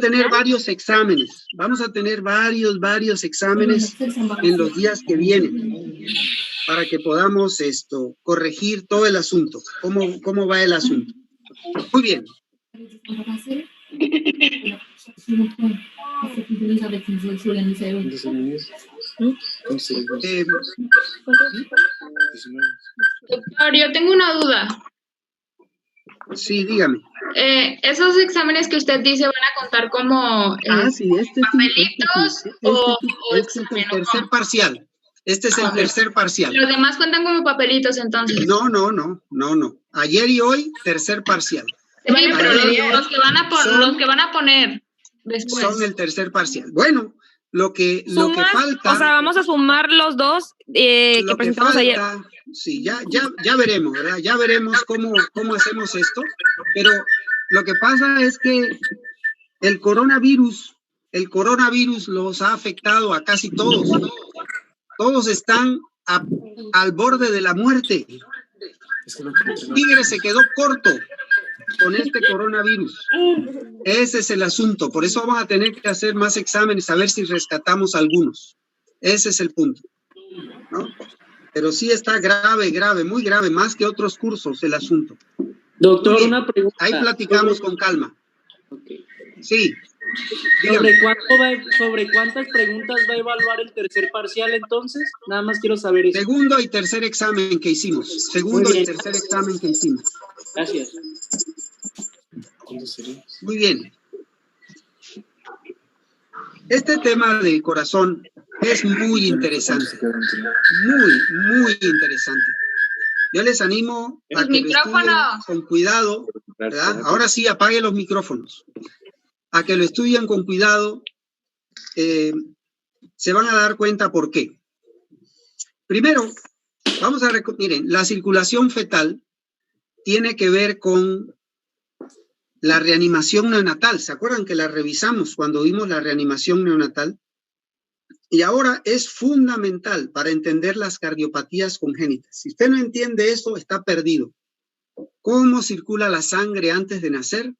tener varios exámenes. Vamos a tener varios exámenes en los días que vienen para que podamos corregir todo el asunto. ¿Cómo va el asunto? Muy bien. Doctor, yo tengo una duda. Sí, dígame. ¿Esos exámenes que usted dice van a contar como sí, papelitos este es el tercer parcial. Este es el tercer parcial. Los demás cuentan como papelitos, entonces. No. Ayer y hoy, tercer parcial. Sí, pero los que van a poner después. Son el tercer parcial. Bueno, lo que falta... O sea, vamos a sumar los dos que presentamos ayer. Sí, ya veremos, ¿verdad? Ya veremos cómo hacemos esto. Pero lo que pasa es que el coronavirus los ha afectado a casi todos. Todos están al borde de la muerte. Tigre se quedó corto con este coronavirus. Ese es el asunto. Por eso vamos a tener que hacer más exámenes a ver si rescatamos algunos. Ese es el punto, ¿no? Pero sí está grave, muy grave, más que otros cursos el asunto. Doctor, una pregunta. Ahí platicamos con calma. Okay. Sí. ¿Sobre cuántas preguntas va a evaluar el tercer parcial entonces? Nada más quiero saber eso. Segundo y tercer examen que hicimos. Gracias. Muy bien. Este tema del corazón es muy interesante. Muy interesante. Yo les animo a que lo estudien con cuidado, ¿verdad? Ahora sí, apague los micrófonos. A que lo estudien con cuidado, se van a dar cuenta por qué. Primero, miren, la circulación fetal tiene que ver con la reanimación neonatal. ¿Se acuerdan que la revisamos cuando vimos la reanimación neonatal? Y ahora es fundamental para entender las cardiopatías congénitas. Si usted no entiende eso, está perdido. ¿Cómo circula la sangre antes de nacer?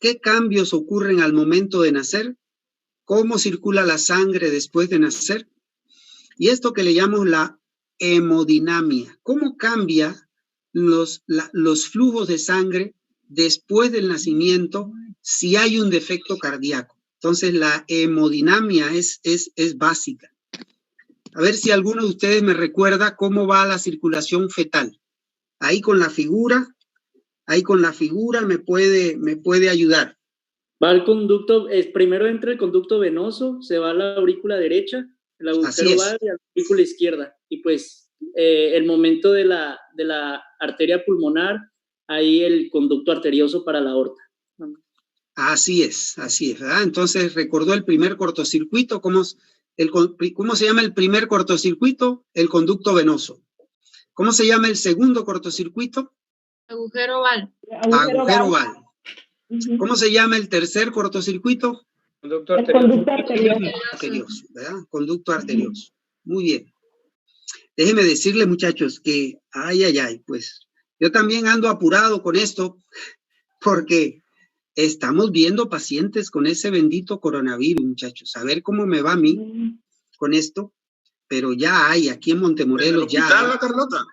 ¿Qué cambios ocurren al momento de nacer? ¿Cómo circula la sangre después de nacer? Y esto que le llamamos la hemodinamia. ¿Cómo cambia los flujos de sangre después del nacimiento si hay un defecto cardíaco? Entonces, la hemodinamia es básica. A ver si alguno de ustedes me recuerda cómo va la circulación fetal. Ahí con la figura me puede ayudar. Va al conducto, primero entra el conducto venoso, se va a la aurícula derecha, el agujero va a la aurícula izquierda. Y pues el momento de la arteria pulmonar, ahí el conducto arterioso para la aorta. Así es, ¿verdad? Entonces, ¿recordó el primer cortocircuito? ¿Cómo se llama el primer cortocircuito? El conducto venoso. ¿Cómo se llama el segundo cortocircuito? Agujero oval. Agujero oval. ¿Cómo se llama el tercer cortocircuito? Conducto arterioso. Arterioso, ¿verdad? Conducto arterioso. Muy bien. Déjenme decirle, muchachos, que pues yo también ando apurado con esto porque estamos viendo pacientes con ese bendito coronavirus, muchachos. A ver cómo me va a mí con esto. Pero ya hay, aquí en Montemorelos ya hay. ¿En la Carlota?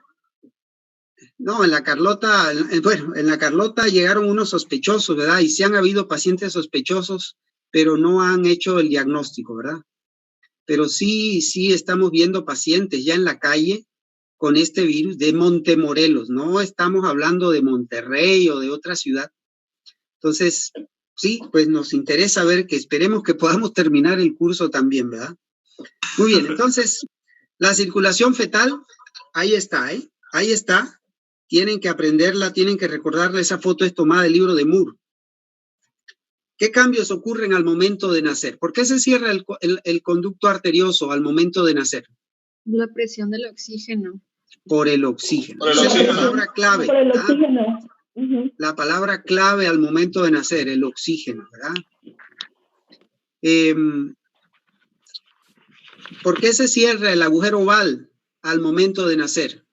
No, en la Carlota llegaron unos sospechosos, ¿verdad? Y sí han habido pacientes sospechosos, pero no han hecho el diagnóstico, ¿verdad? Pero sí estamos viendo pacientes ya en la calle con este virus de Montemorelos. No estamos hablando de Monterrey o de otra ciudad. Entonces, sí, pues nos interesa ver que esperemos que podamos terminar el curso también, ¿verdad? Muy bien, entonces, la circulación fetal, ahí está, ¿eh? Ahí está. Tienen que aprenderla, tienen que recordarla. Esa foto es tomada del libro de Moore. ¿Qué cambios ocurren al momento de nacer? ¿Por qué se cierra el conducto arterioso al momento de nacer? La presión del oxígeno. Por el oxígeno. Esa es la palabra clave. Por el oxígeno. La palabra clave al momento de nacer, el oxígeno, ¿verdad? ¿Por qué se cierra el agujero oval al momento de nacer?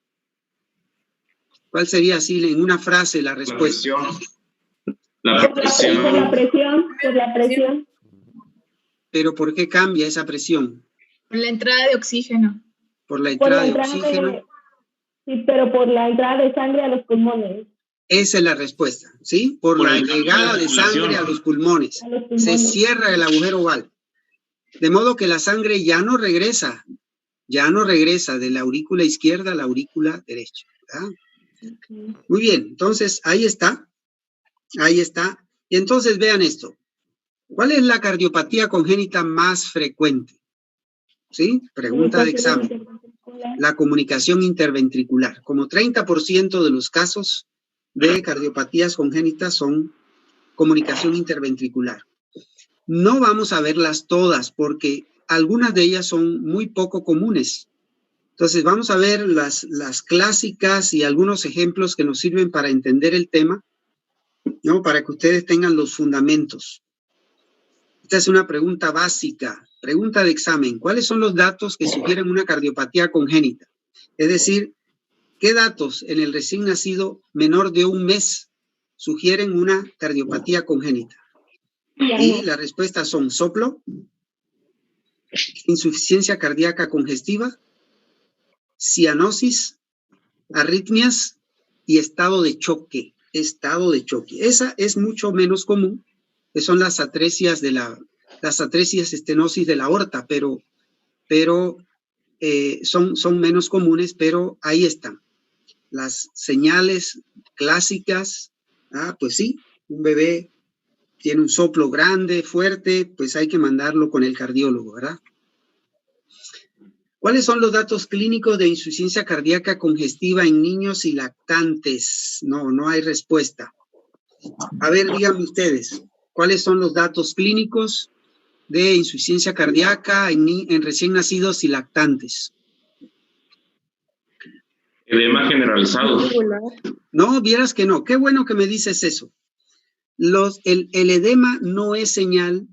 ¿Cuál sería así en una frase la respuesta? La presión. Por la presión. ¿Pero por qué cambia esa presión? Por la entrada de oxígeno. Por la entrada de oxígeno. Sí, pero por la entrada de sangre a los pulmones. Esa es la respuesta, ¿sí? Por la llegada de sangre a los pulmones. Se cierra el agujero oval. De modo que la sangre ya no regresa de la aurícula izquierda a la aurícula derecha, ¿verdad? Okay. Muy bien, entonces ahí está. Y entonces vean esto. ¿Cuál es la cardiopatía congénita más frecuente? ¿Sí? Pregunta de examen. La comunicación interventricular. Como 30% de los casos de cardiopatías congénitas son comunicación interventricular. No vamos a verlas todas porque algunas de ellas son muy poco comunes. Entonces vamos a ver las clásicas y algunos ejemplos que nos sirven para entender el tema, ¿no? Para que ustedes tengan los fundamentos. Esta es una pregunta básica, pregunta de examen. ¿Cuáles son los datos que sugieren una cardiopatía congénita? Es decir, ¿qué datos en el recién nacido menor de un mes sugieren una cardiopatía congénita? Y las respuestas son soplo, insuficiencia cardíaca congestiva, cianosis, arritmias y estado de choque. Esa es mucho menos común, que son las atresias estenosis de la aorta, pero son menos comunes, pero ahí están. Las señales clásicas, pues sí, un bebé tiene un soplo grande, fuerte, pues hay que mandarlo con el cardiólogo, ¿verdad? ¿Cuáles son los datos clínicos de insuficiencia cardíaca congestiva en niños y lactantes? No hay respuesta. A ver, díganme ustedes, ¿cuáles son los datos clínicos de insuficiencia cardíaca en recién nacidos y lactantes? Edema generalizado. No, vieras que no. Qué bueno que me dices eso. El edema no es señal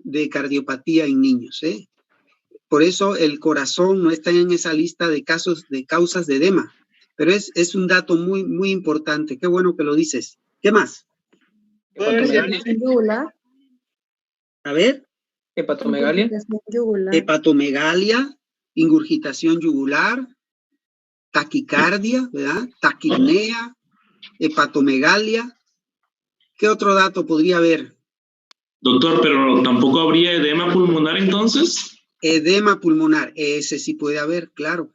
de cardiopatía en niños, ¿eh? Por eso el corazón no está en esa lista de causas de edema. Pero es un dato muy, muy importante. Qué bueno que lo dices. ¿Qué más? Yugular. A ver. Hepatomegalia. Hepatomegalia, ingurgitación yugular, taquicardia, ¿verdad? Taquipnea, hepatomegalia. ¿Qué otro dato podría haber? Doctor, pero ¿tampoco habría edema pulmonar entonces? Edema pulmonar, ese sí puede haber, claro.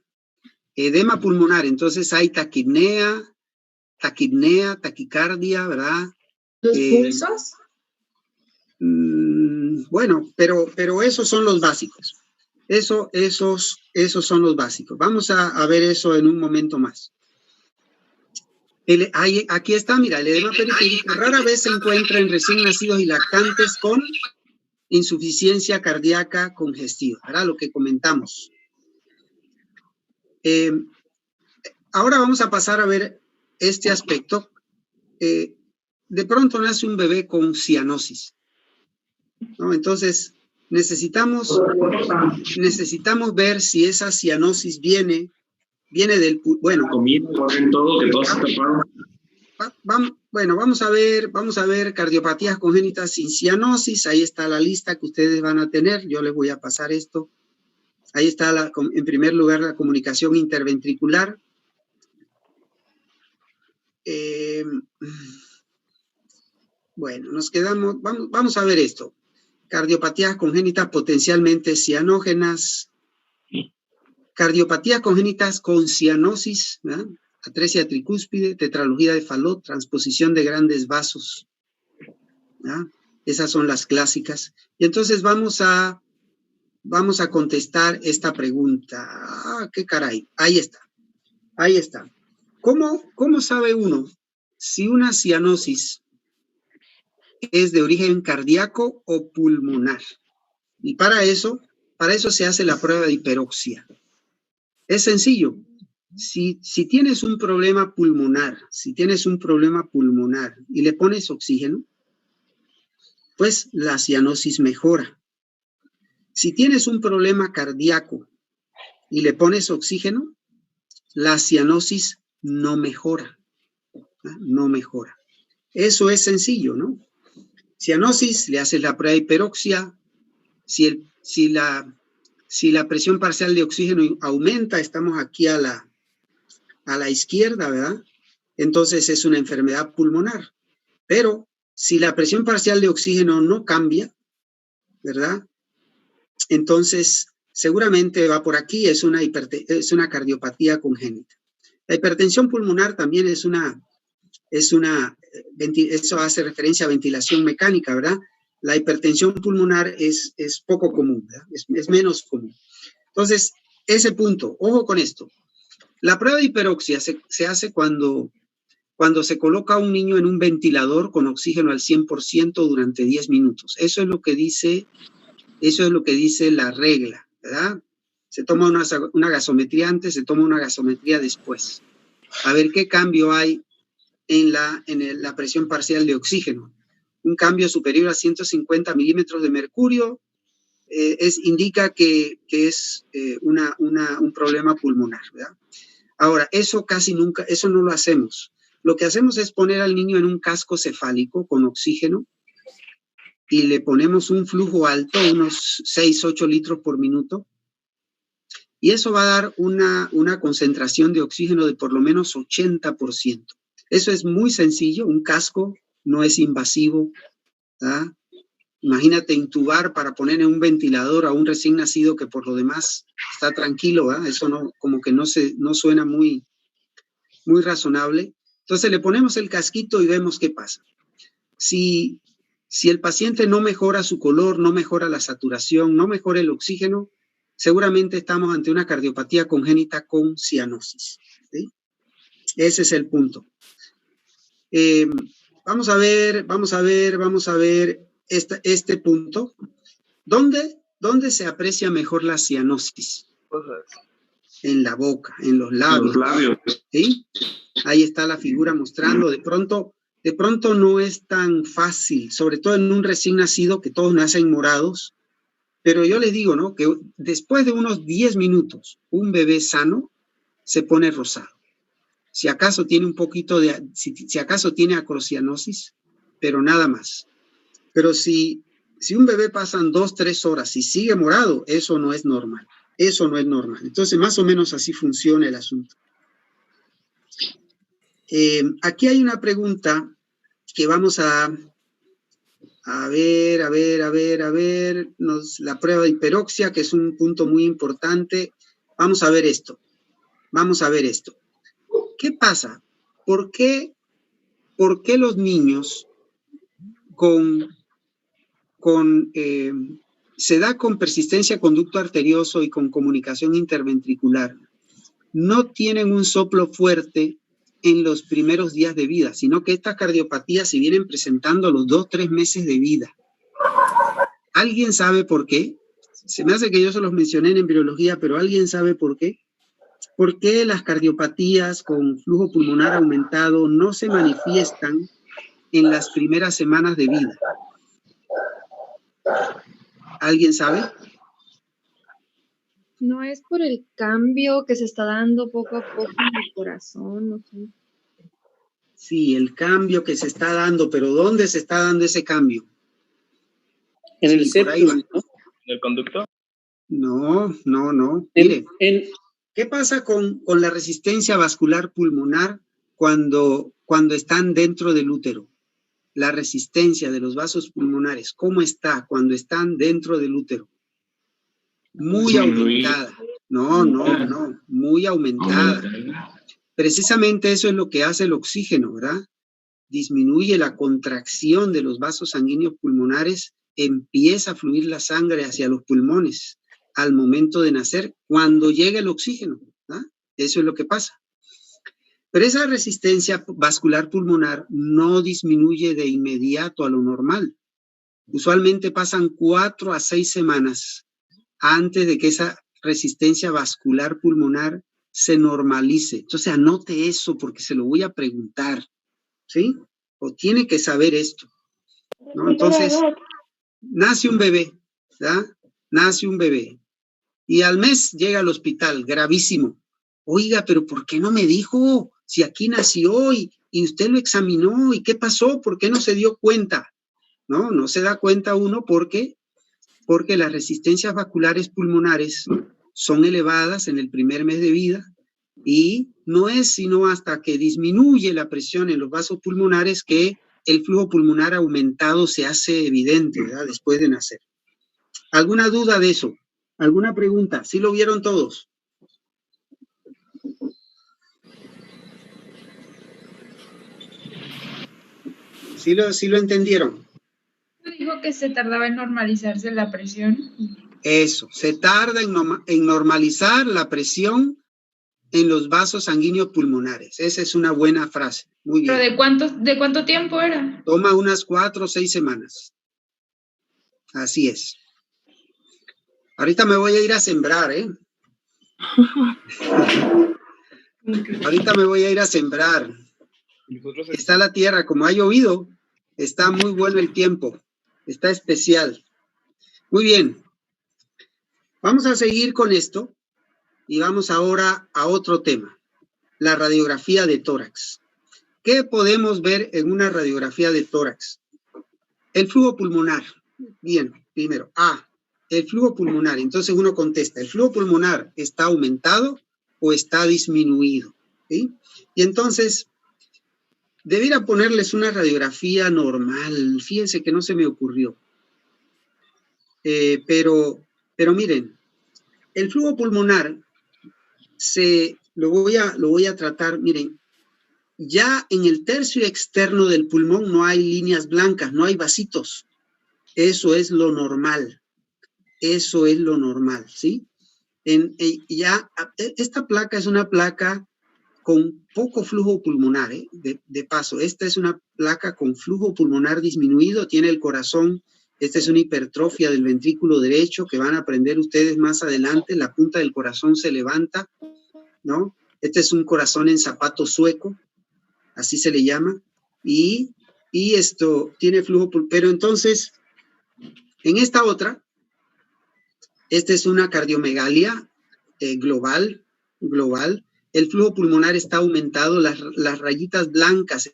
Edema pulmonar, entonces hay taquipnea, taquicardia, ¿verdad? ¿Los pulsos? Bueno, pero esos son los básicos. Esos son los básicos. Vamos a ver eso en un momento más. Aquí está, mira, el edema periférico rara vez se encuentra en recién nacidos y lactantes con insuficiencia cardíaca congestiva, ¿verdad? Lo que comentamos. Ahora vamos a pasar a ver este aspecto. De pronto nace un bebé con cianosis, ¿no? Entonces, necesitamos ver si esa cianosis viene del... Bueno, vamos a ver cardiopatías congénitas sin cianosis. Ahí está la lista que ustedes van a tener. Yo les voy a pasar esto. Ahí está, en primer lugar, la comunicación interventricular. Bueno, nos quedamos... Vamos a ver esto. Cardiopatías congénitas potencialmente cianógenas. Cardiopatías congénitas con cianosis, ¿verdad? Atresia tricúspide, tetralogía de Fallot, transposición de grandes vasos, ¿verdad? Esas son las clásicas. Y entonces vamos a contestar esta pregunta. ¡Qué caray! Ahí está. ¿Cómo sabe uno si una cianosis es de origen cardíaco o pulmonar? Y para eso se hace la prueba de hiperoxia. Es sencillo. Si tienes un problema pulmonar, y le pones oxígeno, pues la cianosis mejora. Si tienes un problema cardíaco y le pones oxígeno, la cianosis no mejora. No mejora. Eso es sencillo, ¿no? Cianosis, le haces la prueba de hiperoxia. Si la presión parcial de oxígeno aumenta, estamos aquí a la izquierda, ¿verdad? Entonces es una enfermedad pulmonar. Pero si la presión parcial de oxígeno no cambia, ¿verdad? Entonces seguramente va por aquí, es una cardiopatía congénita. La hipertensión pulmonar también eso hace referencia a ventilación mecánica, ¿verdad? La hipertensión pulmonar es poco común, ¿verdad? Es menos común. Entonces, ese punto, ojo con esto. La prueba de hiperoxia se hace cuando se coloca a un niño en un ventilador con oxígeno al 100% durante 10 minutos. Eso es lo que dice la regla, ¿verdad? Se toma una gasometría antes, se toma una gasometría después. A ver qué cambio hay en la presión parcial de oxígeno. Un cambio superior a 150 milímetros de mercurio indica que es un problema pulmonar, ¿verdad? Ahora, eso no lo hacemos. Lo que hacemos es poner al niño en un casco cefálico con oxígeno y le ponemos un flujo alto, unos 6-8 litros por minuto, y eso va a dar una concentración de oxígeno de por lo menos 80%. Eso es muy sencillo, un casco no es invasivo, ¿verdad? Imagínate intubar para poner en un ventilador a un recién nacido que por lo demás está tranquilo, ¿verdad? Eso como que no suena muy razonable. Entonces le ponemos el casquito y vemos qué pasa. Si el paciente no mejora su color, no mejora la saturación, no mejora el oxígeno, seguramente estamos ante una cardiopatía congénita con cianosis, ¿sí? Ese es el punto. Vamos a ver este punto. ¿Dónde se aprecia mejor la cianosis? En la boca, en los labios. ¿Sí? Ahí está la figura mostrando. De pronto no es tan fácil, sobre todo en un recién nacido que todos nacen morados. Pero yo les digo, ¿no? Que después de unos 10 minutos, un bebé sano se pone rosado. Si acaso tiene si acaso tiene acrocianosis, pero nada más. Pero si un bebé pasan 2-3 horas y sigue morado, eso no es normal. Eso no es normal. Entonces, más o menos así funciona el asunto. Aquí hay una pregunta que vamos a ver. La prueba de hiperoxia, que es un punto muy importante. Vamos a ver esto. ¿Qué pasa? ¿Por qué los niños se da con persistencia conducto arterioso y con comunicación interventricular no tienen un soplo fuerte en los primeros días de vida, sino que estas cardiopatías se vienen presentando a los 2-3 meses de vida? ¿Alguien sabe por qué? Se me hace que yo se los mencioné en embriología, pero ¿alguien sabe por qué? ¿Por qué las cardiopatías con flujo pulmonar aumentado no se manifiestan en las primeras semanas de vida? ¿Alguien sabe? No es por el cambio que se está dando poco a poco en el corazón, no sé. Sí, el cambio que se está dando, pero ¿dónde se está dando ese cambio? En el septum, ¿no? ¿En el conducto? No. Mire, ¿qué pasa con la resistencia vascular pulmonar cuando están dentro del útero? La resistencia de los vasos pulmonares, ¿cómo está cuando están dentro del útero? Muy aumentada. No, muy aumentada. Precisamente eso es lo que hace el oxígeno, ¿verdad? Disminuye la contracción de los vasos sanguíneos pulmonares, empieza a fluir la sangre hacia los pulmones al momento de nacer, cuando llega el oxígeno, ¿verdad? Eso es lo que pasa. Pero esa resistencia vascular pulmonar no disminuye de inmediato a lo normal. Usualmente pasan 4 a 6 semanas antes de que esa resistencia vascular pulmonar se normalice. Entonces anote eso porque se lo voy a preguntar, ¿sí? O tiene que saber esto, ¿no? Entonces, nace un bebé, ¿verdad? Nace un bebé y al mes llega al hospital, gravísimo. Oiga, pero ¿por qué no me dijo? Si aquí nació y y usted lo examinó, ¿y qué pasó? ¿Por qué no se dio cuenta? No se da cuenta uno porque las resistencias vasculares pulmonares son elevadas en el primer mes de vida y no es sino hasta que disminuye la presión en los vasos pulmonares que el flujo pulmonar aumentado se hace evidente, ¿verdad? Después de nacer. ¿Alguna duda de eso? ¿Alguna pregunta? ¿Sí lo vieron todos? ¿Sí lo entendieron? Dijo que se tardaba en normalizarse la presión. Eso, se tarda en normalizar la presión en los vasos sanguíneos pulmonares. Esa es una buena frase. Muy bien. ¿Pero de cuánto tiempo era? Toma unas 4 o 6 semanas. Así es. Ahorita me voy a ir a sembrar, ¿eh? Ahorita me voy a ir a sembrar. Está la tierra, como ha llovido, está muy bueno el tiempo. Está especial. Muy bien. Vamos a seguir con esto y vamos ahora a otro tema, la radiografía de tórax. ¿Qué podemos ver en una radiografía de tórax? El flujo pulmonar. Bien, primero, el flujo pulmonar. Entonces uno contesta, ¿el flujo pulmonar está aumentado o está disminuido? ¿Sí? Y entonces, debiera ponerles una radiografía normal. Fíjense que no se me ocurrió. Pero miren, el flujo pulmonar lo voy a tratar, miren, ya en el tercio externo del pulmón no hay líneas blancas, no hay vasitos. Eso es lo normal. Eso es lo normal, ¿sí? Esta placa es una placa con poco flujo pulmonar, ¿eh? De paso, esta es una placa con flujo pulmonar disminuido, tiene el corazón. Esta es una hipertrofia del ventrículo derecho que van a aprender ustedes más adelante. La punta del corazón se levanta, ¿no? Este es un corazón en zapato sueco, así se le llama. Y esto tiene flujo, pero entonces, en esta otra, esta es una cardiomegalia global. El flujo pulmonar está aumentado, las rayitas blancas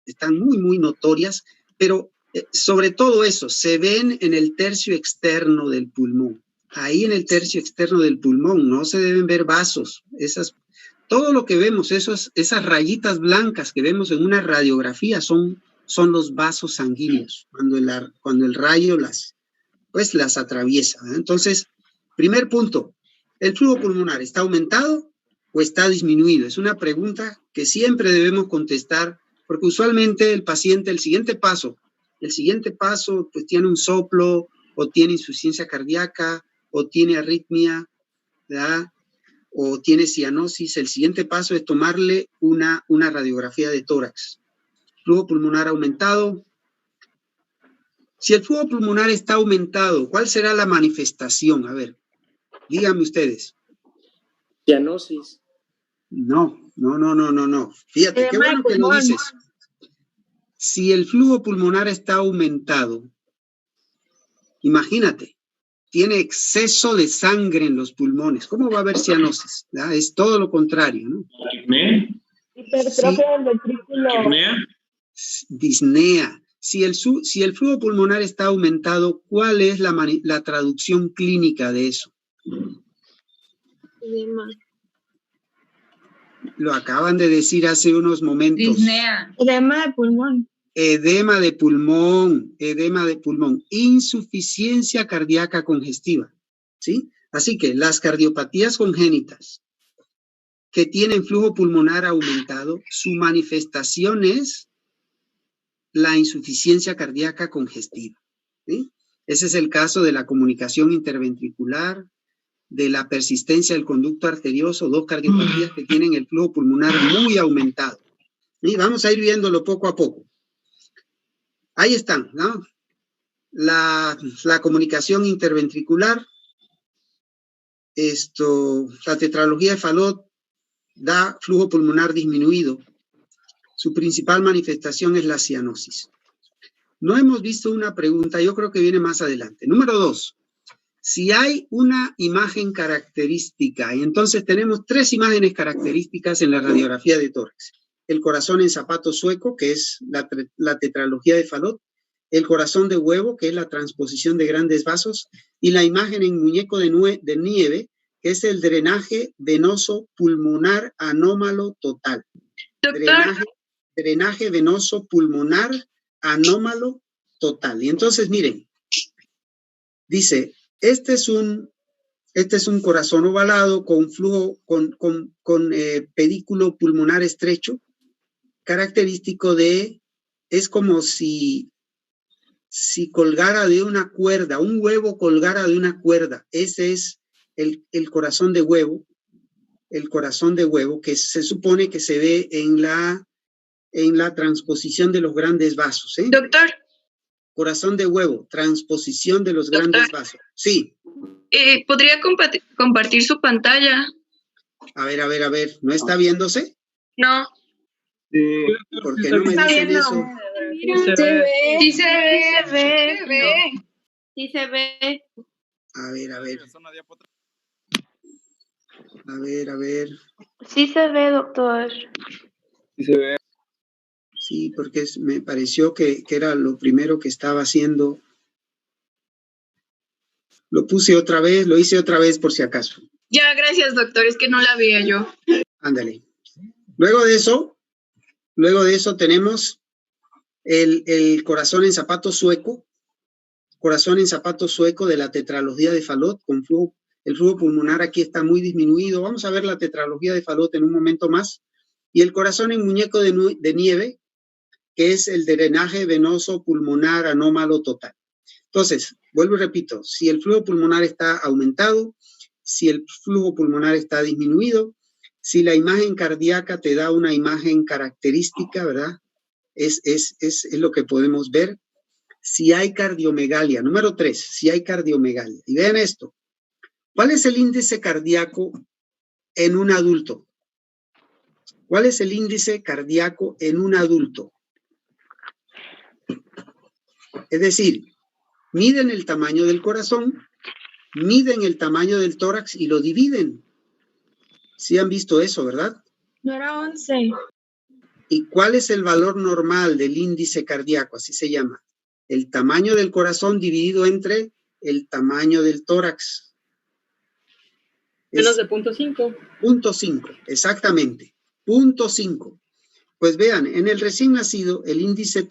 están muy, muy notorias, pero sobre todo eso, se ven en el tercio externo del pulmón. Ahí en el tercio externo del pulmón no se deben ver vasos. Todo lo que vemos, esas rayitas blancas que vemos en una radiografía son los vasos sanguíneos, cuando el rayo las atraviesa. Entonces, primer punto, ¿el flujo pulmonar está aumentado o está disminuido? Es una pregunta que siempre debemos contestar, porque usualmente el paciente, el siguiente paso, pues tiene un soplo, o tiene insuficiencia cardíaca, o tiene arritmia, ¿verdad? O tiene cianosis. El siguiente paso es tomarle una radiografía de tórax. Flujo pulmonar aumentado. Si el flujo pulmonar está aumentado, ¿cuál será la manifestación? A ver, díganme ustedes. Cianosis. No. Fíjate, qué bueno que lo dices. Si el flujo pulmonar está aumentado, imagínate, tiene exceso de sangre en los pulmones. ¿Cómo va a haber cianosis? ¿Verdad? Es todo lo contrario, ¿no? Hipertrofia del ventrículo. Disnea. Si el flujo pulmonar está aumentado, ¿cuál es la traducción clínica de eso? Edema. Lo acaban de decir hace unos momentos. Disnea. Edema de pulmón. Edema de pulmón, insuficiencia cardíaca congestiva, ¿sí? Así que las cardiopatías congénitas que tienen flujo pulmonar aumentado, su manifestación es la insuficiencia cardíaca congestiva, ¿sí? Ese es el caso de la comunicación interventricular, de la persistencia del conducto arterioso, dos cardiopatías que tienen el flujo pulmonar muy aumentado. Y vamos a ir viéndolo poco a poco. Ahí están, ¿no? La comunicación interventricular, la tetralogía de Fallot da flujo pulmonar disminuido. Su principal manifestación es la cianosis. No hemos visto una pregunta, yo creo que viene más adelante. Número 2, si hay una imagen característica, y entonces tenemos 3 imágenes características en la radiografía de tórax. el corazón en zapato sueco, que es la tetralogía de Fallot, el corazón de huevo, que es la transposición de grandes vasos, y la imagen en muñeco de nieve, que es el drenaje venoso pulmonar anómalo total. Drenaje venoso pulmonar anómalo total. Y entonces, miren, dice, este es un corazón ovalado con flujo, con pedículo pulmonar estrecho, característico de, es como si colgara de una cuerda, un huevo colgara de una cuerda. Ese es el corazón de huevo, que se supone que se ve en la transposición de los grandes vasos. Doctor. Corazón de huevo, transposición de los grandes vasos. Sí. ¿Podría compartir su pantalla? A ver, ¿no está viéndose? No. ¿Por qué no me dicen eso? Sí se ve. Sí se ve. A ver. Sí se ve, doctor. Sí se ve. Sí, porque me pareció que era lo primero que estaba haciendo. Lo hice otra vez por si acaso. Ya, gracias, doctor, es que no la veía yo. Ándale. Luego de eso tenemos el corazón en zapato sueco de la tetralogía de Fallot, con flujo. El flujo pulmonar aquí está muy disminuido. Vamos a ver la tetralogía de Fallot en un momento más. Y el corazón en muñeco de nieve, que es el drenaje venoso pulmonar anómalo total. Entonces, vuelvo y repito, si el flujo pulmonar está aumentado, si el flujo pulmonar está disminuido, si la imagen cardíaca te da una imagen característica, ¿verdad? Es lo que podemos ver. Si hay cardiomegalia, número 3, si hay cardiomegalia. Y vean esto, ¿cuál es el índice cardíaco en un adulto? ¿Cuál es el índice cardíaco en un adulto? Es decir, miden el tamaño del corazón, miden el tamaño del tórax y lo dividen. Sí han visto eso, ¿verdad? No era 11. ¿Y cuál es el valor normal del índice cardíaco? Así se llama. El tamaño del corazón dividido entre el tamaño del tórax. Menos de 0.5. 0.5, exactamente. 0.5. Pues vean, en el recién nacido, el índice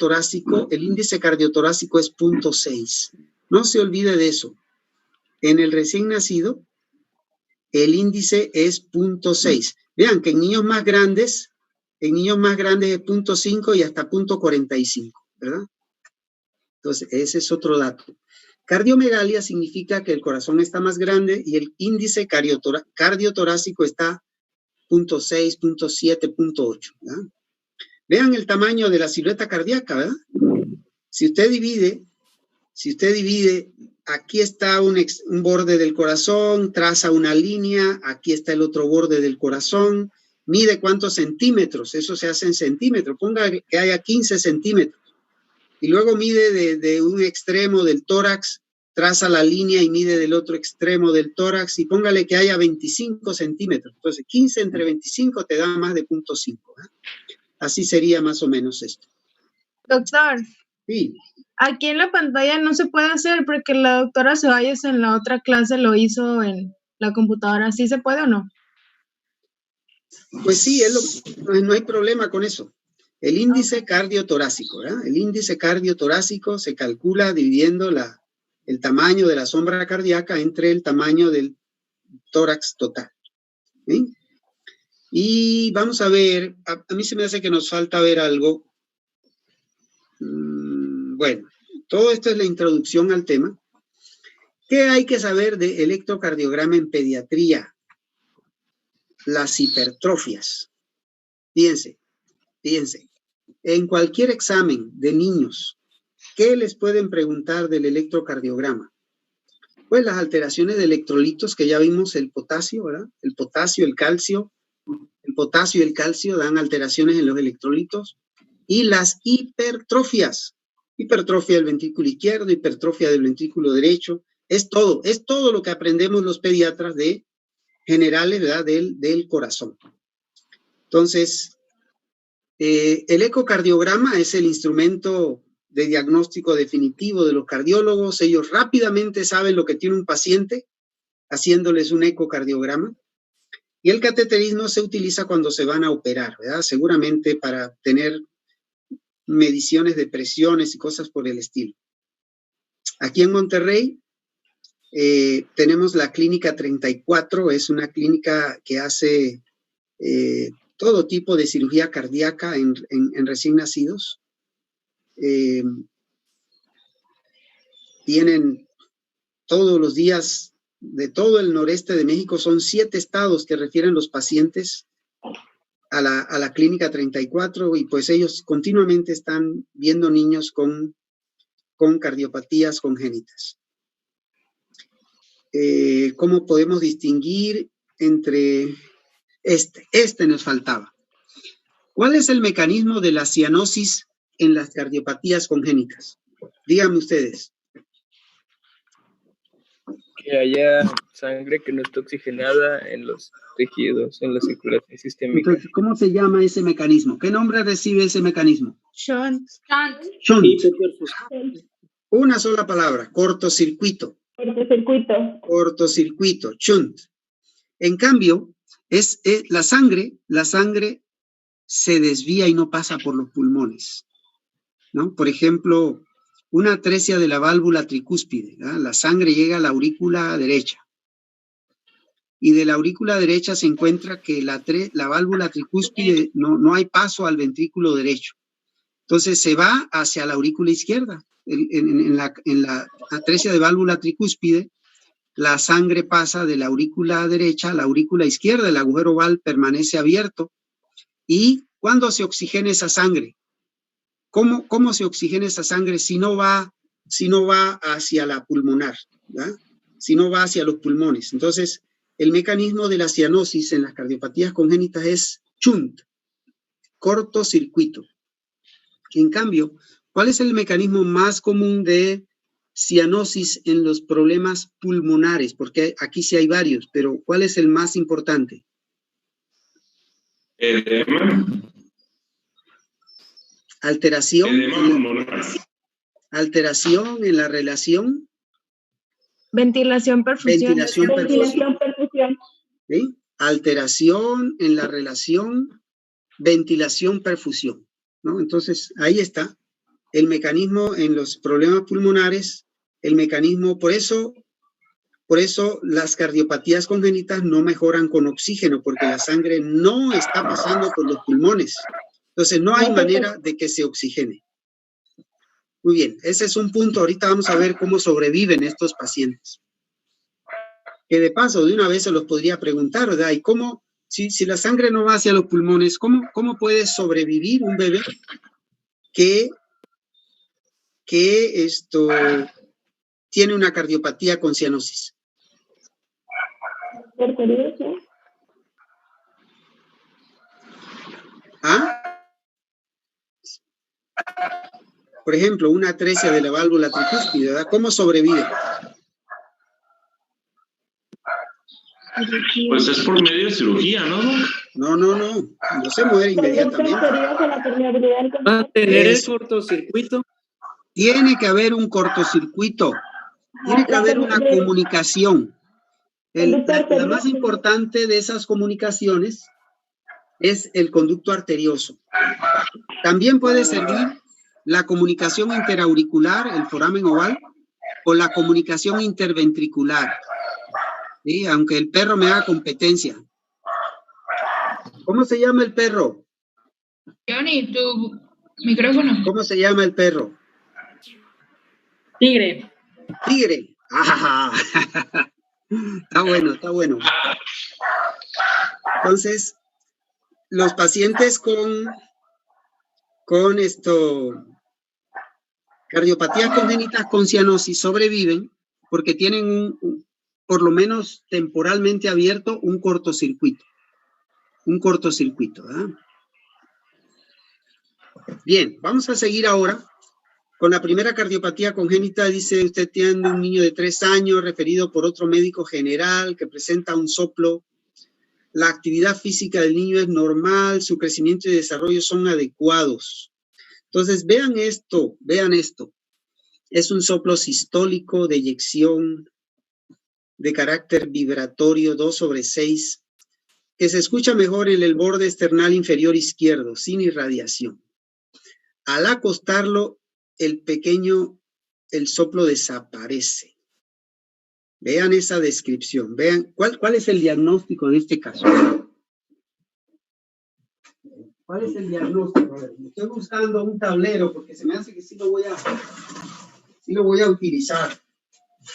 cardiotorácico es 0.6. No se olvide de eso. En el recién nacido, el índice es 0.6. Vean que en niños más grandes es 0.5 y hasta 0.45, ¿verdad? Entonces, ese es otro dato. Cardiomegalia significa que el corazón está más grande y el índice cardiotorácico está 0.6, 0.7, 0.8, ¿verdad? Vean el tamaño de la silueta cardíaca, ¿verdad? Si usted divide, aquí está un borde del corazón, traza una línea, aquí está el otro borde del corazón, mide cuántos centímetros, eso se hace en centímetros, ponga que haya 15 centímetros, y luego mide de un extremo del tórax, traza la línea y mide del otro extremo del tórax, y póngale que haya 25 centímetros, entonces 15 entre 25 te da más de 0.5, ¿eh? Así sería más o menos esto. Doctor. Sí. Aquí en la pantalla no se puede hacer porque la doctora Ceballos en la otra clase lo hizo en la computadora. ¿Sí se puede o no? Pues sí, no hay problema con eso. El índice cardiotorácico, ¿verdad? El índice cardiotorácico se calcula dividiendo el tamaño de la sombra cardíaca entre el tamaño del tórax total. ¿Sí? Y vamos a ver, a mí se me hace que nos falta ver algo. Bueno, todo esto es la introducción al tema. ¿Qué hay que saber de electrocardiograma en pediatría? Las hipertrofias. Fíjense. En cualquier examen de niños, ¿qué les pueden preguntar del electrocardiograma? Pues las alteraciones de electrolitos que ya vimos, el potasio, ¿verdad? El potasio, el calcio. El potasio y el calcio dan alteraciones en los electrolitos. Y las hipertrofias. Hipertrofia del ventrículo izquierdo, hipertrofia del ventrículo derecho. Es todo lo que aprendemos los pediatras de generales, ¿verdad? Del corazón. Entonces, El ecocardiograma es el instrumento de diagnóstico definitivo de los cardiólogos. Ellos rápidamente saben lo que tiene un paciente haciéndoles un ecocardiograma. Y el cateterismo se utiliza cuando se van a operar, ¿verdad? Seguramente para tener mediciones de presiones y cosas por el estilo. Aquí en Monterrey tenemos la Clínica 34, es una clínica que hace todo tipo de cirugía cardíaca en recién nacidos. Tienen todos los días de todo el noreste de México, son 7 estados que refieren los pacientes a la Clínica 34 y pues ellos continuamente están viendo niños con cardiopatías congénitas. ¿Cómo podemos distinguir entre este nos faltaba? ¿Cuál es el mecanismo de la cianosis en las cardiopatías congénitas? Díganme ustedes. Que haya sangre que no está oxigenada en los tejidos, en la circulación sistémica. Entonces, ¿cómo se llama ese mecanismo? ¿Qué nombre recibe ese mecanismo? Shunt. Shunt. Una sola palabra, cortocircuito. Cortocircuito, shunt. En cambio, la sangre se desvía y no pasa por los pulmones, ¿no? Por ejemplo, una atresia de la válvula tricúspide, ¿verdad? La sangre llega a la aurícula derecha. Y de la aurícula derecha se encuentra que la válvula tricúspide no hay paso al ventrículo derecho. Entonces se va hacia la aurícula izquierda. En la atresia de válvula tricúspide, la sangre pasa de la aurícula derecha a la aurícula izquierda, el agujero oval permanece abierto. ¿Y cuándo se oxigena esa sangre? ¿Cómo se oxigena esa sangre si no va hacia la pulmonar, ¿verdad? Si no va hacia los pulmones? Entonces, el mecanismo de la cianosis en las cardiopatías congénitas es shunt, cortocircuito. En cambio, ¿cuál es el mecanismo más común de cianosis en los problemas pulmonares? Porque aquí sí hay varios, pero ¿cuál es el más importante? Edema. Alteración en la relación. Ventilación, perfusión. Perfusión. ¿Sí? Alteración en la relación, ventilación, perfusión, ¿no? Entonces, ahí está el mecanismo en los problemas pulmonares, el mecanismo, por eso las cardiopatías congénitas no mejoran con oxígeno, porque la sangre no está pasando por los pulmones. Entonces, no hay manera de que se oxigene. Muy bien, ese es un punto. Ahorita vamos a ver cómo sobreviven estos pacientes. Que de paso, de una vez se los podría preguntar, ¿verdad? ¿Y cómo, si la sangre no va hacia los pulmones, cómo puede sobrevivir un bebé que tiene una cardiopatía con cianosis? ¿Ah? Por ejemplo, una atresia de la válvula tricúspide, ¿verdad? ¿Cómo sobrevive? Pues es por medio de cirugía, ¿no? No se muere inmediatamente. Va a tener el cortocircuito. Tiene que haber un cortocircuito, tiene que haber una comunicación. La más importante de esas comunicaciones es el conducto arterioso. También puede servir la comunicación interauricular, el foramen oval, o la comunicación interventricular. ¿Sí? Aunque el perro me haga competencia. ¿Cómo se llama el perro? Johnny, tu micrófono. ¿Cómo se llama el perro? Tigre. Tigre. Ah, está bueno. Entonces, los pacientes con cardiopatías congénitas con cianosis sobreviven porque tienen por lo menos temporalmente abierto un cortocircuito. ¿Verdad? Bien, vamos a seguir ahora con la primera cardiopatía congénita. Dice, usted tiene un niño de 3 años referido por otro médico general que presenta un soplo la actividad física del niño es normal, su crecimiento y desarrollo son adecuados. Entonces, vean esto, vean esto. Es un soplo sistólico de eyección de carácter vibratorio 2/6, que se escucha mejor en el borde external inferior izquierdo, sin irradiación. Al acostarlo, el soplo desaparece. Vean esa descripción, vean cuál es el diagnóstico de este caso. ¿Cuál es el diagnóstico? A ver, estoy buscando un tablero porque se me hace que sí lo voy a utilizar.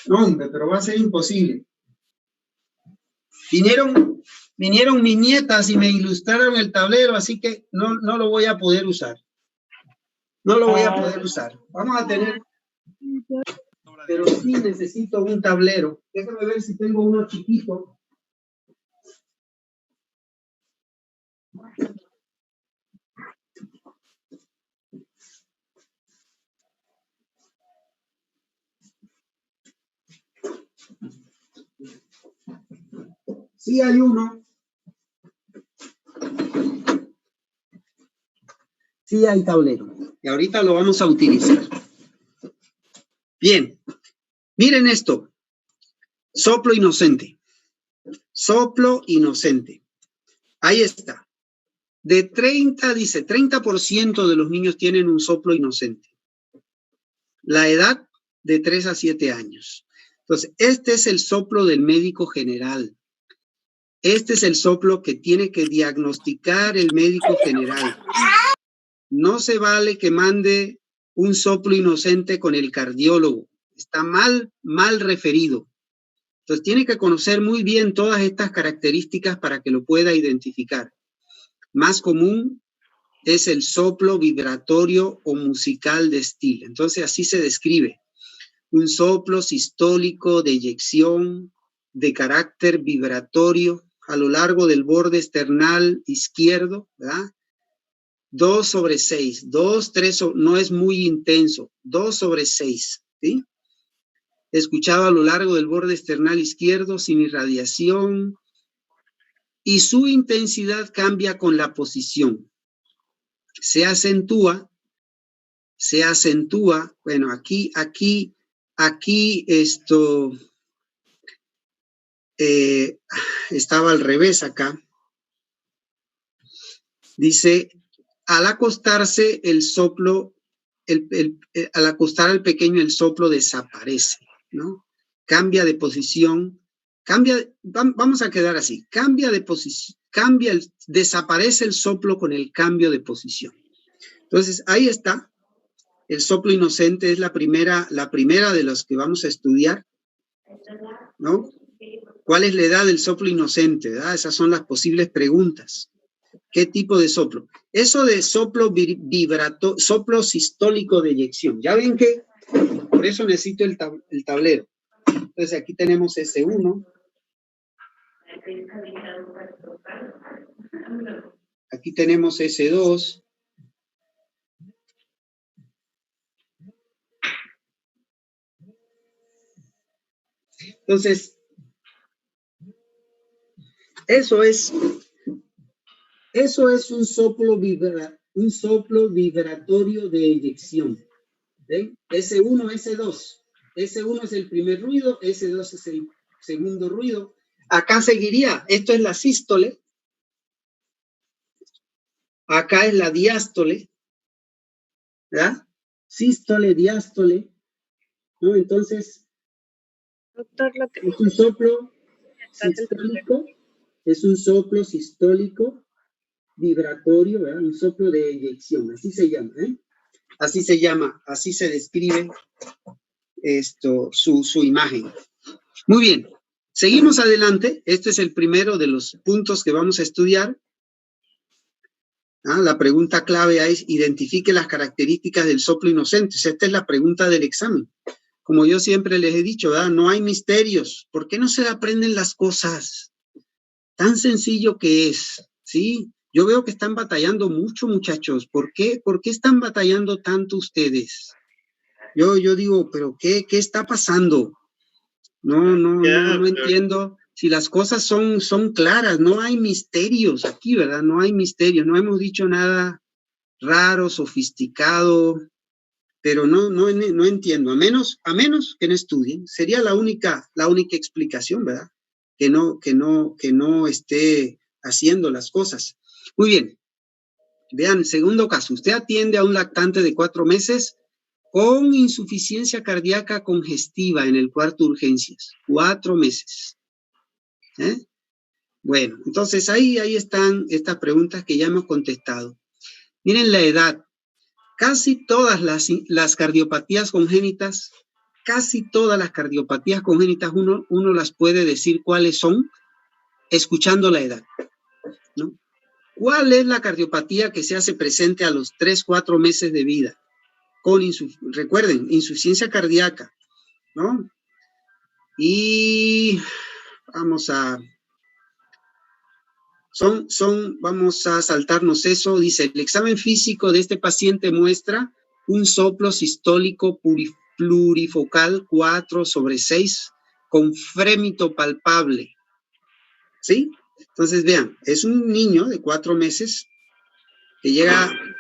No, hombre, pero va a ser imposible. Vinieron mis nietas y me ilustraron el tablero, así que no lo voy a poder usar. No lo voy a poder usar. Vamos a tener... Pero sí necesito un tablero. Déjame ver si tengo uno chiquito. Sí hay uno. Sí hay tablero. Y ahorita lo vamos a utilizar. Bien. Miren esto. Soplo inocente. Soplo inocente. Ahí está. De 30% de los niños tienen un soplo inocente. La edad de 3 a 7 años. Entonces, este es el soplo del médico general. Este es el soplo que tiene que diagnosticar el médico general. No se vale que mande un soplo inocente con el cardiólogo. Está mal referido. Entonces, tiene que conocer muy bien todas estas características para que lo pueda identificar. Más común es el soplo vibratorio o musical de Still. Entonces, así se describe. Un soplo sistólico de eyección de carácter vibratorio a lo largo del borde external izquierdo, ¿verdad? 2/6, 3, no es muy intenso, 2/6, ¿sí? Escuchado a lo largo del borde external izquierdo sin irradiación y su intensidad cambia con la posición. Se acentúa, bueno, aquí esto estaba al revés acá. Dice, al acostarse el soplo, al acostar al pequeño el soplo desaparece, ¿no? Cambia de posición, vamos a quedar así, cambia de posición, desaparece el soplo con el cambio de posición. Entonces, ahí está, el soplo inocente es la primera de las que vamos a estudiar, ¿no? ¿Cuál es la edad del soplo inocente? ¿Verdad? Esas son las posibles preguntas. ¿Qué tipo de soplo? Eso de soplo soplo sistólico de eyección. Ya ven que por eso necesito el tablero. Entonces aquí tenemos S1. Aquí tenemos S2. Entonces, eso es un soplo vibratorio de eyección. ¿Sí? S1, S2. S1 es el primer ruido, S2 es el segundo ruido. Acá seguiría, esto es la sístole. Acá es la diástole. ¿Verdad? Sístole, diástole. ¿No? Entonces, Doctor, es un soplo sistólico. Es un soplo sistólico vibratorio, ¿verdad? Un soplo de eyección, así se llama, ¿eh? Así se llama, así se describe su imagen. Muy bien, seguimos adelante. Este es el primero de los puntos que vamos a estudiar. La pregunta clave es, identifique las características del soplo inocente. Esta es la pregunta del examen. Como yo siempre les he dicho, ¿verdad? No hay misterios. ¿Por qué no se aprenden las cosas? Tan sencillo que es, ¿sí? Yo veo que están batallando mucho, muchachos. ¿Por qué? ¿Por qué están batallando tanto ustedes? Yo digo, ¿pero qué está pasando? No entiendo. si las cosas son claras, no hay misterios aquí, ¿verdad? No hay misterios, no hemos dicho nada raro, sofisticado, pero no entiendo, a menos que no estudien. Sería la única explicación, ¿verdad? Que no esté haciendo las cosas. Muy bien. Vean, segundo caso, usted atiende a un lactante de 4 meses con insuficiencia cardíaca congestiva en el cuarto de urgencias. 4 meses. Bueno, entonces ahí están estas preguntas que ya hemos contestado. Miren la edad. Casi todas las cardiopatías congénitas, uno las puede decir cuáles son escuchando la edad, ¿no? ¿Cuál es la cardiopatía que se hace presente a los 3, 4 meses de vida? Recuerden, insuficiencia cardíaca, ¿no? Y vamos a saltarnos eso. Dice, el examen físico de este paciente muestra un soplo sistólico plurifocal 4/6 con frémito palpable. ¿Sí? Entonces, vean, es un niño de 4 meses que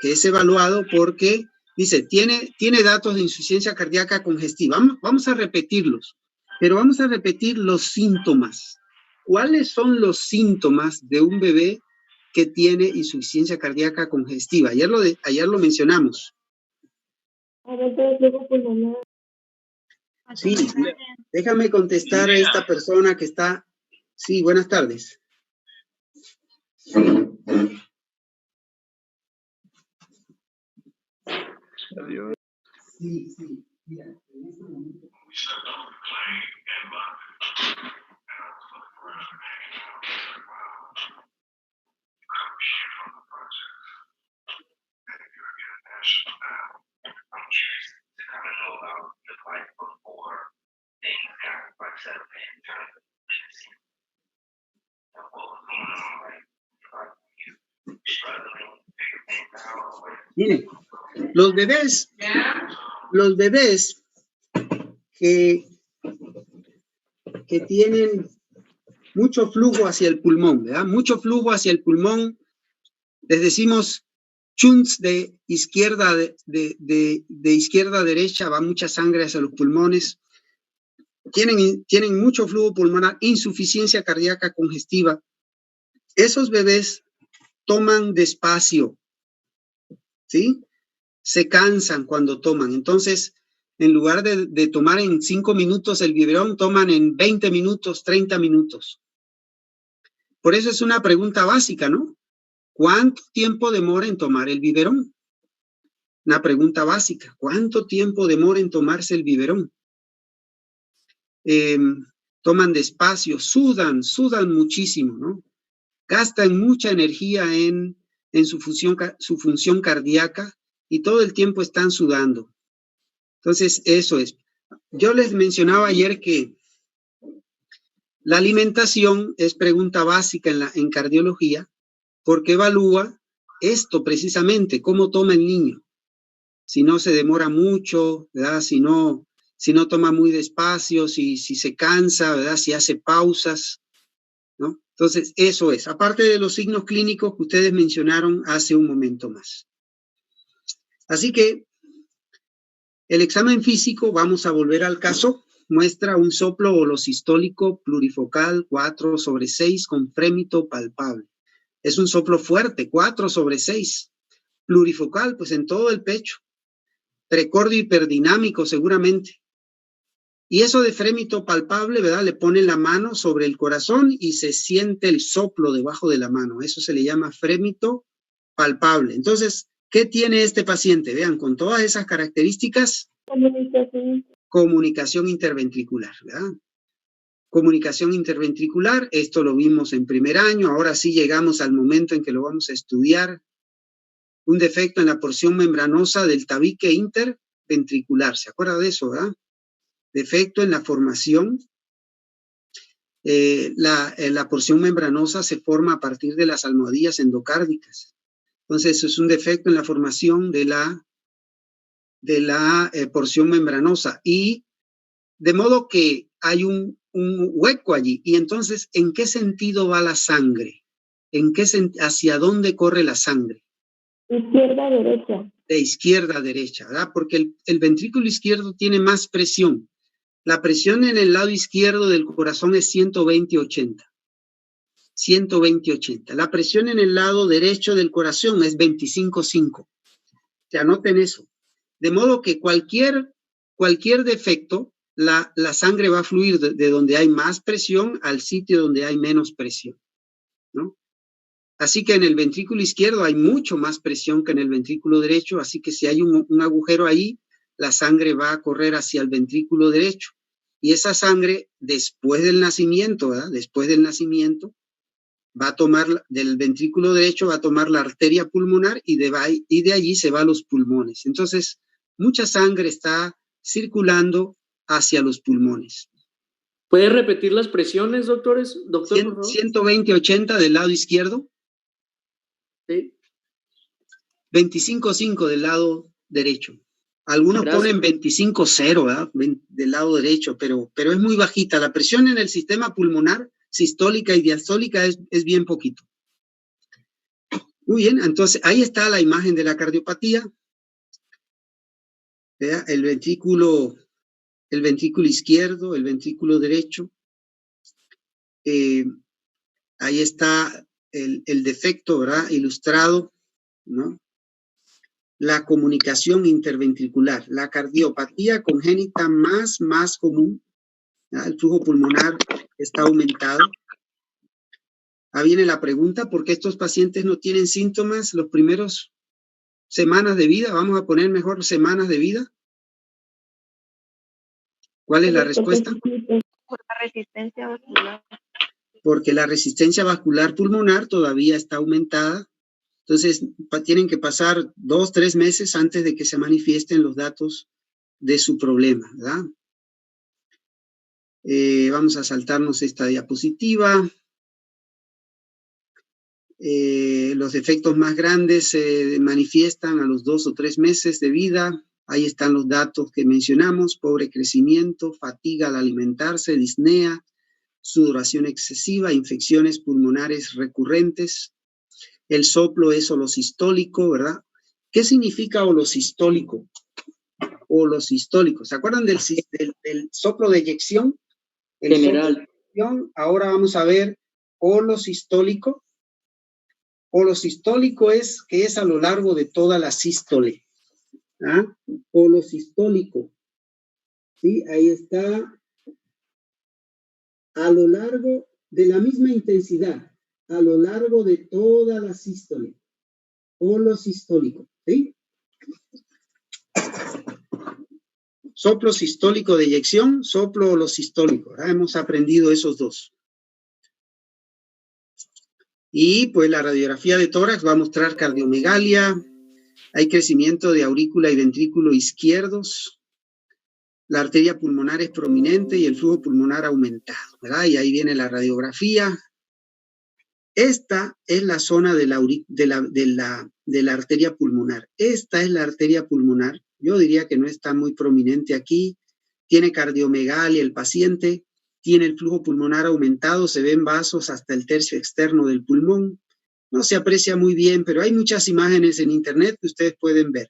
es evaluado porque, dice, tiene datos de insuficiencia cardíaca congestiva. Vamos a repetirlos, pero vamos a repetir los síntomas. ¿Cuáles son los síntomas de un bebé que tiene insuficiencia cardíaca congestiva? Ayer lo mencionamos. Sí, déjame contestar a esta persona que está... Sí, buenas tardes. Adiós. Sí, mira, en este momento... Miren, los bebés que tienen mucho flujo hacia el pulmón, ¿verdad? Mucho flujo hacia el pulmón, les decimos shunts de izquierda a derecha, va mucha sangre hacia los pulmones, tienen mucho flujo pulmonar, insuficiencia cardíaca congestiva. Esos bebés toman despacio, ¿sí? Se cansan cuando toman. Entonces, en lugar de tomar en 5 minutos el biberón, toman en 20 minutos, 30 minutos. Por eso es una pregunta básica, ¿no? ¿Cuánto tiempo demora en tomar el biberón? Una pregunta básica. ¿Cuánto tiempo demora en tomarse el biberón? Toman despacio, sudan muchísimo, ¿no? Gastan mucha energía en su función cardíaca y todo el tiempo están sudando. Entonces, eso es. Yo les mencionaba ayer que la alimentación es pregunta básica en cardiología porque evalúa esto precisamente, cómo toma el niño. Si no se demora mucho, ¿verdad? Si no toma muy despacio, si se cansa, ¿verdad? Si hace pausas, ¿no? Entonces, eso es. Aparte de los signos clínicos que ustedes mencionaron hace un momento más. Así que el examen físico, vamos a volver al caso, muestra un soplo holosistólico plurifocal 4/6 con frémito palpable. Es un soplo fuerte, 4/6. Plurifocal, pues en todo el pecho. Precordio hiperdinámico seguramente. Y eso de frémito palpable, ¿verdad? Le pone la mano sobre el corazón y se siente el soplo debajo de la mano. Eso se le llama frémito palpable. Entonces, ¿qué tiene este paciente? Vean, con todas esas características, comunicación interventricular, ¿verdad? Comunicación interventricular, esto lo vimos en primer año, ahora sí llegamos al momento en que lo vamos a estudiar. Un defecto en la porción membranosa del tabique interventricular, ¿se acuerda de eso, verdad? Defecto en la formación. La porción membranosa se forma a partir de las almohadillas endocárdicas. Entonces, es un defecto en la formación de la porción membranosa. Y de modo que hay un hueco allí. Y entonces, ¿en qué sentido va la sangre? ¿Hacia dónde corre la sangre? Izquierda a derecha. De izquierda a derecha, ¿verdad? Porque el ventrículo izquierdo tiene más presión. La presión en el lado izquierdo del corazón es 120/80. 120/80. La presión en el lado derecho del corazón es 25/5. Te anoten eso. De modo que cualquier defecto, la sangre va a fluir de donde hay más presión al sitio donde hay menos presión, ¿no? Así que en el ventrículo izquierdo hay mucho más presión que en el ventrículo derecho, así que si hay un agujero ahí, la sangre va a correr hacia el ventrículo derecho. Y esa sangre, después del nacimiento, ¿verdad? Después del nacimiento, va a tomar del ventrículo derecho, va a tomar la arteria pulmonar y de allí se va a los pulmones. Entonces, mucha sangre está circulando hacia los pulmones. ¿Puede repetir las presiones, doctores? Doctor, 120/80 del lado izquierdo. Sí. 25/5 del lado derecho. Algunos ponen 25/0, ¿verdad? Del lado derecho, pero es muy bajita. La presión en el sistema pulmonar, sistólica y diastólica, es bien poquito. Muy bien, entonces ahí está la imagen de la cardiopatía. ¿Vea? El ventrículo izquierdo, el ventrículo derecho. Ahí está el defecto, ¿verdad? Ilustrado, ¿no? La comunicación interventricular, la cardiopatía congénita más común, ¿verdad? El flujo pulmonar está aumentado. Ahí viene la pregunta, ¿por qué estos pacientes no tienen síntomas los primeros semanas de vida? Vamos a poner mejor semanas de vida. ¿Cuál es la respuesta? Por la resistencia vascular. Porque la resistencia vascular pulmonar todavía está aumentada. Entonces, tienen que pasar 2-3 meses antes de que se manifiesten los datos de su problema, ¿verdad? Vamos a saltarnos esta diapositiva. Los defectos más grandes se manifiestan a los 2 o 3 meses de vida. Ahí están los datos que mencionamos: pobre crecimiento, fatiga al alimentarse, disnea, sudoración excesiva, infecciones pulmonares recurrentes. El soplo es holosistólico, ¿verdad? ¿Qué significa holosistólico? Holosistólico. ¿Se acuerdan del soplo de eyección? El general. Soplo de eyección. Ahora vamos a ver holosistólico. Holosistólico es que es a lo largo de toda la sístole. ¿Ah? Holosistólico. ¿Sí? Ahí está. A lo largo de la misma intensidad, a lo largo de toda la sístole. Holosistólico. ¿Sí? Soplo sistólico de eyección, soplo holosistólico. ¿Verdad? Hemos aprendido esos dos. Y pues la radiografía de tórax va a mostrar cardiomegalia, hay crecimiento de aurícula y ventrículo izquierdos, la arteria pulmonar es prominente y el flujo pulmonar aumentado, ¿verdad? Y ahí viene la radiografía. Esta es la zona de la arteria pulmonar. Esta es la arteria pulmonar. Yo diría que no está muy prominente aquí. Tiene cardiomegalia el paciente, tiene el flujo pulmonar aumentado, se ven vasos hasta el tercio externo del pulmón. No se aprecia muy bien, pero hay muchas imágenes en internet que ustedes pueden ver.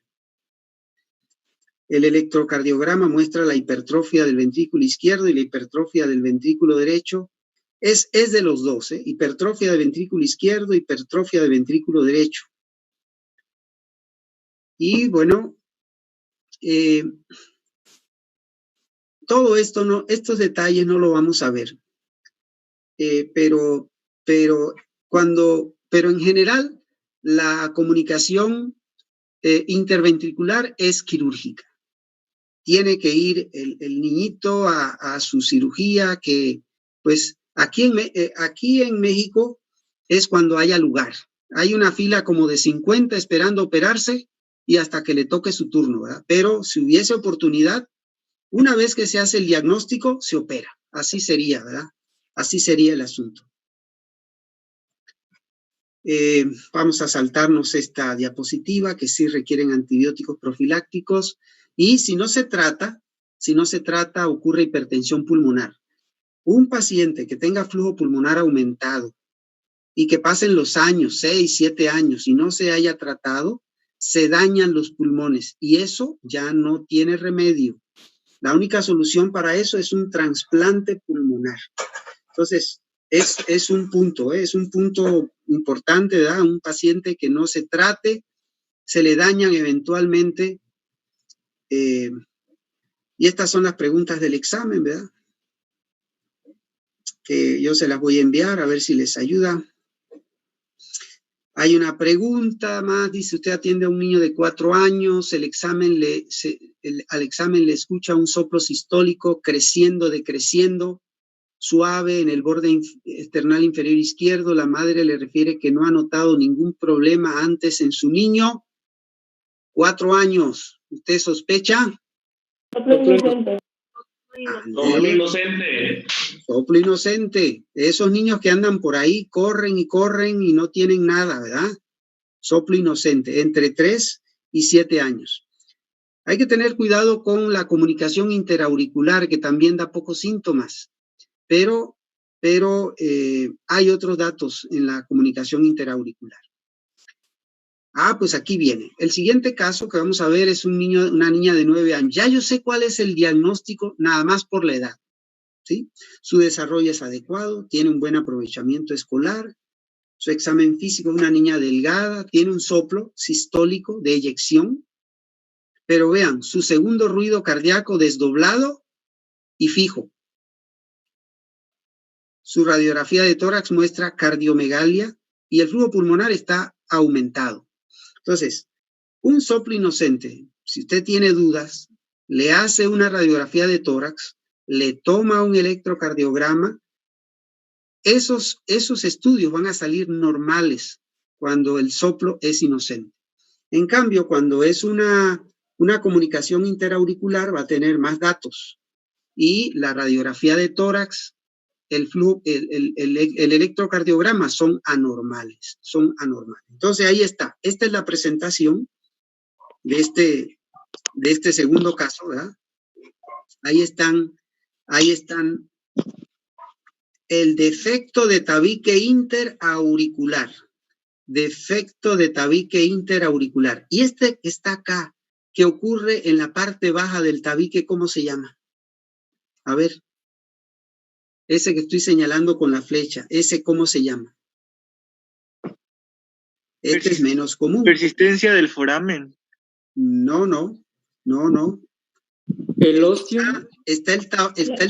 El electrocardiograma muestra la hipertrofia del ventrículo izquierdo y la hipertrofia del ventrículo derecho. Es de los dos, ¿eh? Hipertrofia del ventrículo izquierdo, hipertrofia del ventrículo derecho. Y bueno, todo esto, estos detalles no lo vamos a ver. Pero en general, la comunicación interventricular es quirúrgica. Tiene que ir el niñito a su cirugía, que pues aquí en México es cuando haya lugar. Hay una fila como de 50 esperando operarse y hasta que le toque su turno, ¿verdad? Pero si hubiese oportunidad, una vez que se hace el diagnóstico, se opera. Así sería, ¿verdad? Así sería el asunto. Vamos a saltarnos esta diapositiva, que sí requieren antibióticos profilácticos. Y si no se trata, ocurre hipertensión pulmonar. Un paciente que tenga flujo pulmonar aumentado y que pasen los años, 6, 7 años, y no se haya tratado, se dañan los pulmones y eso ya no tiene remedio. La única solución para eso es un trasplante pulmonar. Entonces, es un punto importante, ¿verdad? Un paciente que no se trate, se le dañan eventualmente. Y estas son las preguntas del examen, ¿verdad? Que yo se las voy a enviar a ver si les ayuda. Hay una pregunta más, dice, usted atiende a un niño de 4 años, al examen le escucha un soplo sistólico creciendo, decreciendo, suave en el borde esternal inferior izquierdo. La madre le refiere que no ha notado ningún problema antes en su niño. 4 años, ¿usted sospecha? Soplo inocente. Soplo inocente. Esos niños que andan por ahí, corren y no tienen nada, ¿verdad? Soplo inocente, entre 3 y 7 años. Hay que tener cuidado con la comunicación interauricular, que también da pocos síntomas, pero hay otros datos en la comunicación interauricular. Pues aquí viene. El siguiente caso que vamos a ver es una niña de 9 años. Ya yo sé cuál es el diagnóstico, nada más por la edad, ¿sí? Su desarrollo es adecuado, tiene un buen aprovechamiento escolar, su examen físico es una niña delgada, tiene un soplo sistólico de eyección, pero vean, su segundo ruido cardíaco desdoblado y fijo. Su radiografía de tórax muestra cardiomegalia y el flujo pulmonar está aumentado. Entonces, un soplo inocente, si usted tiene dudas, le hace una radiografía de tórax, le toma un electrocardiograma, esos estudios van a salir normales cuando el soplo es inocente. En cambio, cuando es una comunicación interauricular, va a tener más datos. Y la radiografía de tórax, el electrocardiograma son anormales. Entonces ahí está. Esta es la presentación de este segundo caso, ¿verdad? Ahí están el defecto de tabique interauricular. Defecto de tabique interauricular. Y este está acá, que ocurre en la parte baja del tabique, ¿cómo se llama? A ver. Ese que estoy señalando con la flecha, ¿ese cómo se llama? Este es menos común. Persistencia del foramen. No. El ostium. Está el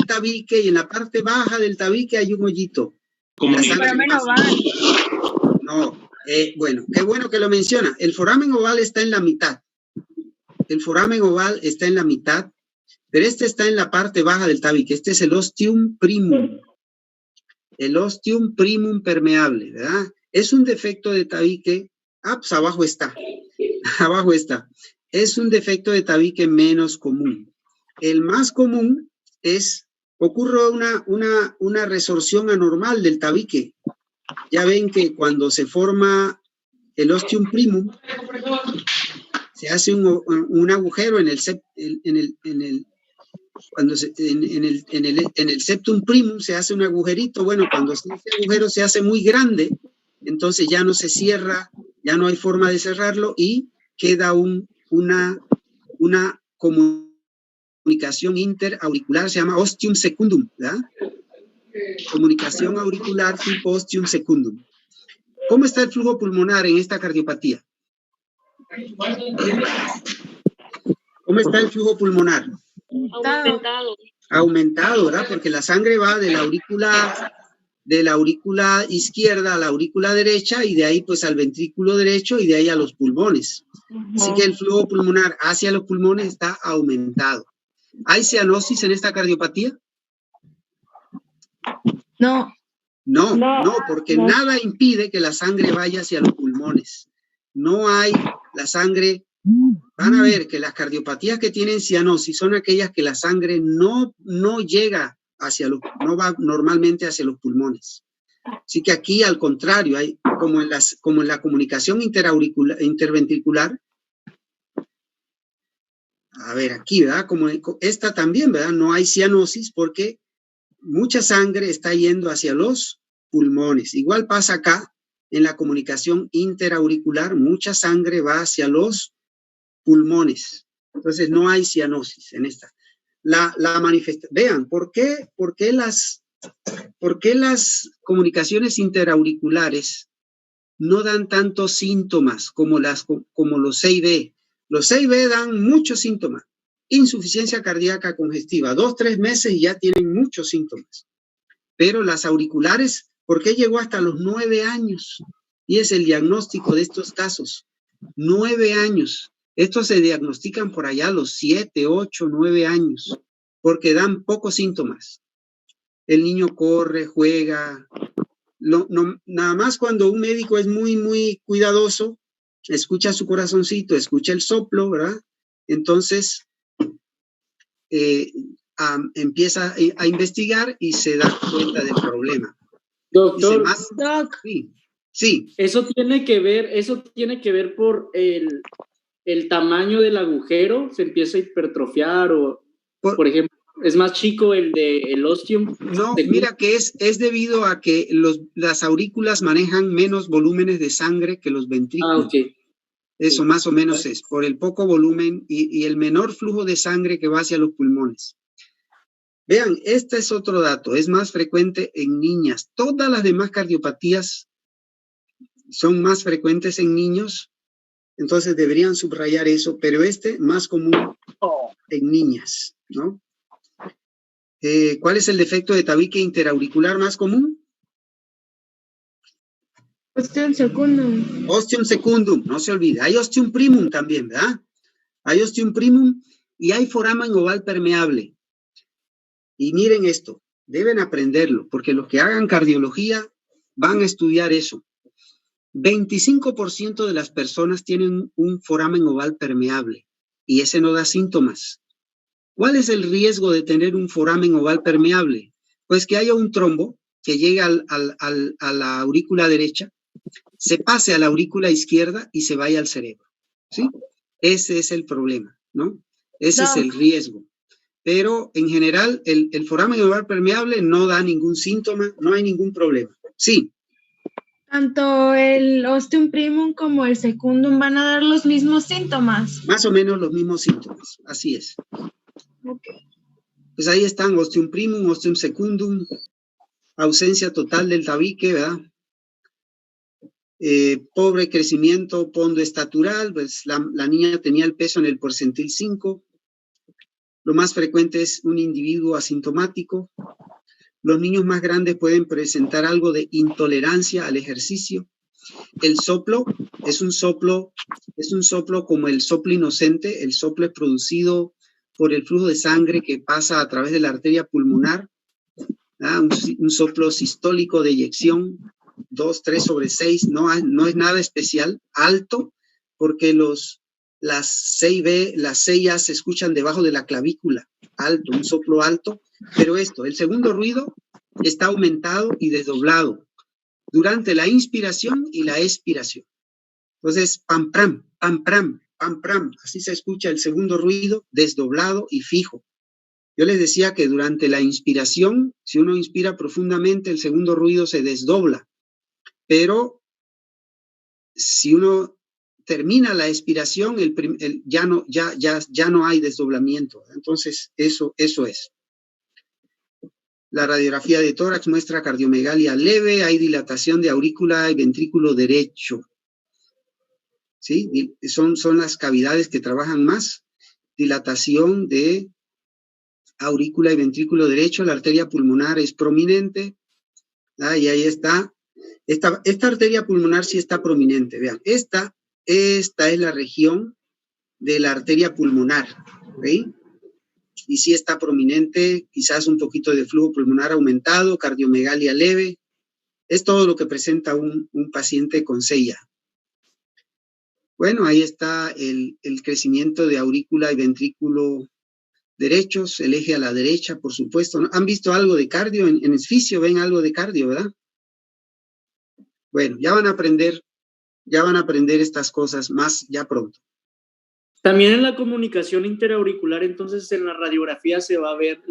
tabique y en la parte baja del tabique hay un hoyito. El foramen oval. No, bueno, qué bueno que lo menciona. El foramen oval está en la mitad. Pero este está en la parte baja del tabique. Este es el ostium primum. El ostium primum permeable, ¿verdad? Es un defecto de tabique. Pues abajo está. Es un defecto de tabique menos común. El más común ocurre una resorción anormal del tabique. Ya ven que cuando se forma el ostium primum, se hace un agujero en el septum primum se hace un agujerito. Bueno, cuando ese agujero se hace muy grande, entonces ya no se cierra, ya no hay forma de cerrarlo y queda una comunicación interauricular, se llama ostium secundum, ¿verdad? Comunicación auricular tipo ostium secundum. ¿Cómo está el flujo pulmonar en esta cardiopatía? ¿Cómo está el flujo pulmonar? Aumentado, ¿verdad? Porque la sangre va de la aurícula izquierda a la aurícula derecha y de ahí pues al ventrículo derecho y de ahí a los pulmones. Así que el flujo pulmonar hacia los pulmones está aumentado. ¿Hay cianosis en esta cardiopatía? No, porque nada impide que la sangre vaya hacia los pulmones. No hay la sangre. Van a ver que las cardiopatías que tienen cianosis son aquellas que la sangre no llega no va normalmente hacia los pulmones. Así que aquí al contrario, hay como en la comunicación interventricular. A ver, aquí, ¿verdad? Como esta también, ¿verdad? No hay cianosis porque mucha sangre está yendo hacia los pulmones. Igual pasa acá en la comunicación interauricular, mucha sangre va hacia los pulmones. Entonces no hay cianosis en esta. Vean, ¿por qué las comunicaciones interauriculares no dan tantos síntomas como los CIB? Los CIB dan muchos síntomas. Insuficiencia cardíaca congestiva, 2-3 meses y ya tienen muchos síntomas. Pero las auriculares, ¿por qué llegó hasta los 9 años? Y es el diagnóstico de estos casos. 9 años. Estos se diagnostican por allá a los 7, 8, 9 años, porque dan pocos síntomas. El niño corre, juega. Nada más cuando un médico es muy, muy cuidadoso, escucha su corazoncito, escucha el soplo, ¿verdad? Entonces, empieza a investigar y se da cuenta del problema. Doctor, sí. Eso tiene que ver por el tamaño del agujero, se empieza a hipertrofiar o, por ejemplo, es más chico el ostium. No, mira que es debido a que las aurículas manejan menos volúmenes de sangre que los ventrículos. Ok. Eso más o menos es, por el poco volumen y el menor flujo de sangre que va hacia los pulmones. Vean, este es otro dato, es más frecuente en niñas. Todas las demás cardiopatías son más frecuentes en niños, entonces deberían subrayar eso, pero más común en niñas, ¿no? ¿Cuál es el defecto de tabique interauricular más común? Ostium secundum. Ostium secundum, no se olvide. Hay ostium primum también, ¿verdad? Hay ostium primum y hay foramen oval permeable. Y miren esto, deben aprenderlo, porque los que hagan cardiología van a estudiar eso. 25% de las personas tienen un foramen oval permeable y ese no da síntomas. ¿Cuál es el riesgo de tener un foramen oval permeable? Pues que haya un trombo que llegue a la aurícula derecha, se pase a la aurícula izquierda y se vaya al cerebro, ¿sí? Ese es el problema, ¿no? Ese es el riesgo. Pero en general el foramen oval permeable no da ningún síntoma, no hay ningún problema. Sí. Tanto el ostium primum como el secundum van a dar los mismos síntomas. Más o menos los mismos síntomas, así es. Okay. Pues ahí están ostium primum, ostium secundum, ausencia total del tabique, ¿verdad? Pobre crecimiento pondoestatural, pues la niña tenía el peso en el porcentil 5. Lo más frecuente es un individuo asintomático. Los niños más grandes pueden presentar algo de intolerancia al ejercicio. El soplo es un soplo como el soplo inocente. El soplo es producido por el flujo de sangre que pasa a través de la arteria pulmonar. Un soplo sistólico de eyección, 2-3/6, no es nada especial, alto, porque las CIA se escuchan debajo de la clavícula, alto, un soplo alto, pero el segundo ruido está aumentado y desdoblado durante la inspiración y la expiración. Entonces, pam, pram, pam, pram, pam, pram, así se escucha el segundo ruido, desdoblado y fijo. Yo les decía que durante la inspiración, si uno inspira profundamente, el segundo ruido se desdobla, pero si uno termina la expiración, ya no hay desdoblamiento. Entonces, eso es. La radiografía de tórax muestra cardiomegalia leve, hay dilatación de aurícula y ventrículo derecho. ¿Sí? Son las cavidades que trabajan más. Dilatación de aurícula y ventrículo derecho, la arteria pulmonar es prominente. Y ahí está. Esta arteria pulmonar sí está prominente. Vean, esta es la región de la arteria pulmonar. ¿Sí? Y sí está prominente, quizás un poquito de flujo pulmonar aumentado, cardiomegalia leve. Es todo lo que presenta un paciente con CIA. Bueno, ahí está el crecimiento de aurícula y ventrículo derechos, el eje a la derecha, por supuesto. ¿Han visto algo de cardio? En esficio ven algo de cardio, ¿verdad? Bueno, ya van a aprender estas cosas más ya pronto. También en la comunicación interauricular, entonces en la radiografía se va a ver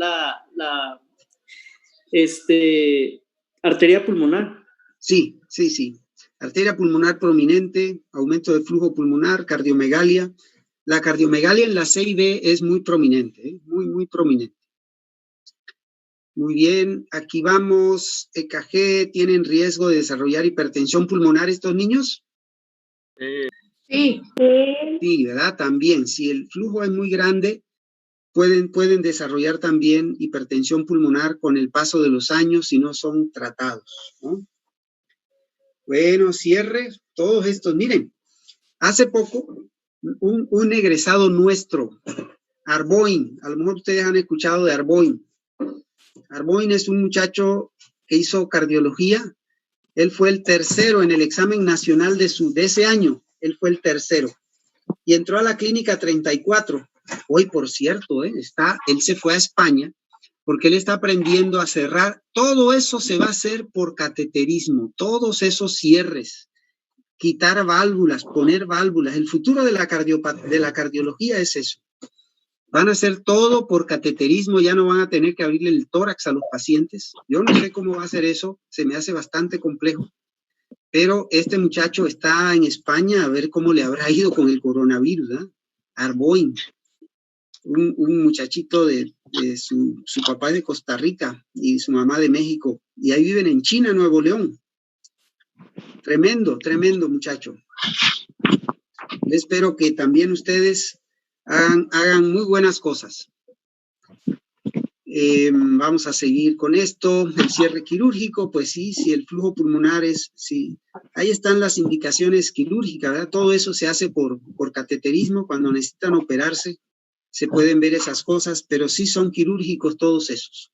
arteria pulmonar. Sí. Arteria pulmonar prominente, aumento de flujo pulmonar, cardiomegalia. La cardiomegalia en la C y B es muy prominente, muy prominente. Muy bien, aquí vamos. EKG, ¿tienen riesgo de desarrollar hipertensión pulmonar estos niños? Sí. Sí, ¿verdad? También, si el flujo es muy grande, pueden desarrollar también hipertensión pulmonar con el paso de los años si no son tratados, ¿no? Bueno, cierre todos estos. Miren, hace poco un egresado nuestro, Arboin, a lo mejor ustedes han escuchado de Arboin. Arboin es un muchacho que hizo cardiología. Él fue el tercero en el examen nacional de ese año. Él fue el tercero. Y entró a la clínica 34. Hoy, por cierto, él se fue a España porque él está aprendiendo a cerrar. Todo eso se va a hacer por cateterismo. Todos esos cierres. Quitar válvulas, poner válvulas. El futuro de la cardiología es eso. Van a hacer todo por cateterismo, ya no van a tener que abrirle el tórax a los pacientes. Yo no sé cómo va a ser eso, se me hace bastante complejo. Pero este muchacho está en España a ver cómo le habrá ido con el coronavirus, ¿eh? Arboin, un muchachito de su papá es de Costa Rica y su mamá de México. Y ahí viven en China, Nuevo León. Tremendo muchacho. Yo espero que también ustedes hagan muy buenas cosas. Vamos a seguir con esto. El cierre quirúrgico, pues sí, si el flujo pulmonar sí, ahí están las indicaciones quirúrgicas, ¿verdad? Todo eso se hace por cateterismo. Cuando necesitan operarse, se pueden ver esas cosas, pero sí son quirúrgicos todos esos.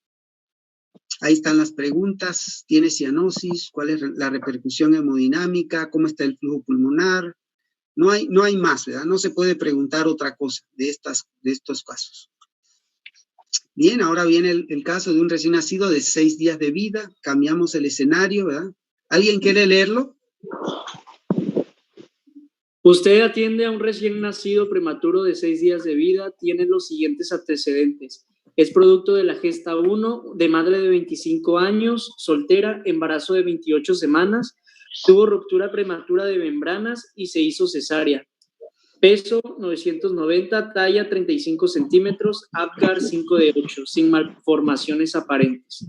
Ahí están las preguntas. ¿Tiene cianosis? ¿Cuál es la repercusión hemodinámica? ¿Cómo está el flujo pulmonar? No hay más, ¿verdad? No se puede preguntar otra cosa de estos casos. Bien, ahora viene el caso de un recién nacido de 6 días de vida. Cambiamos el escenario, ¿verdad? ¿Alguien quiere leerlo? Usted atiende a un recién nacido prematuro de 6 días de vida. Tiene los siguientes antecedentes. Es producto de la gesta 1, de madre de 25 años, soltera, embarazo de 28 semanas, tuvo ruptura prematura de membranas y se hizo cesárea. Peso 990, talla 35 centímetros, Apgar 5 de 8, sin malformaciones aparentes.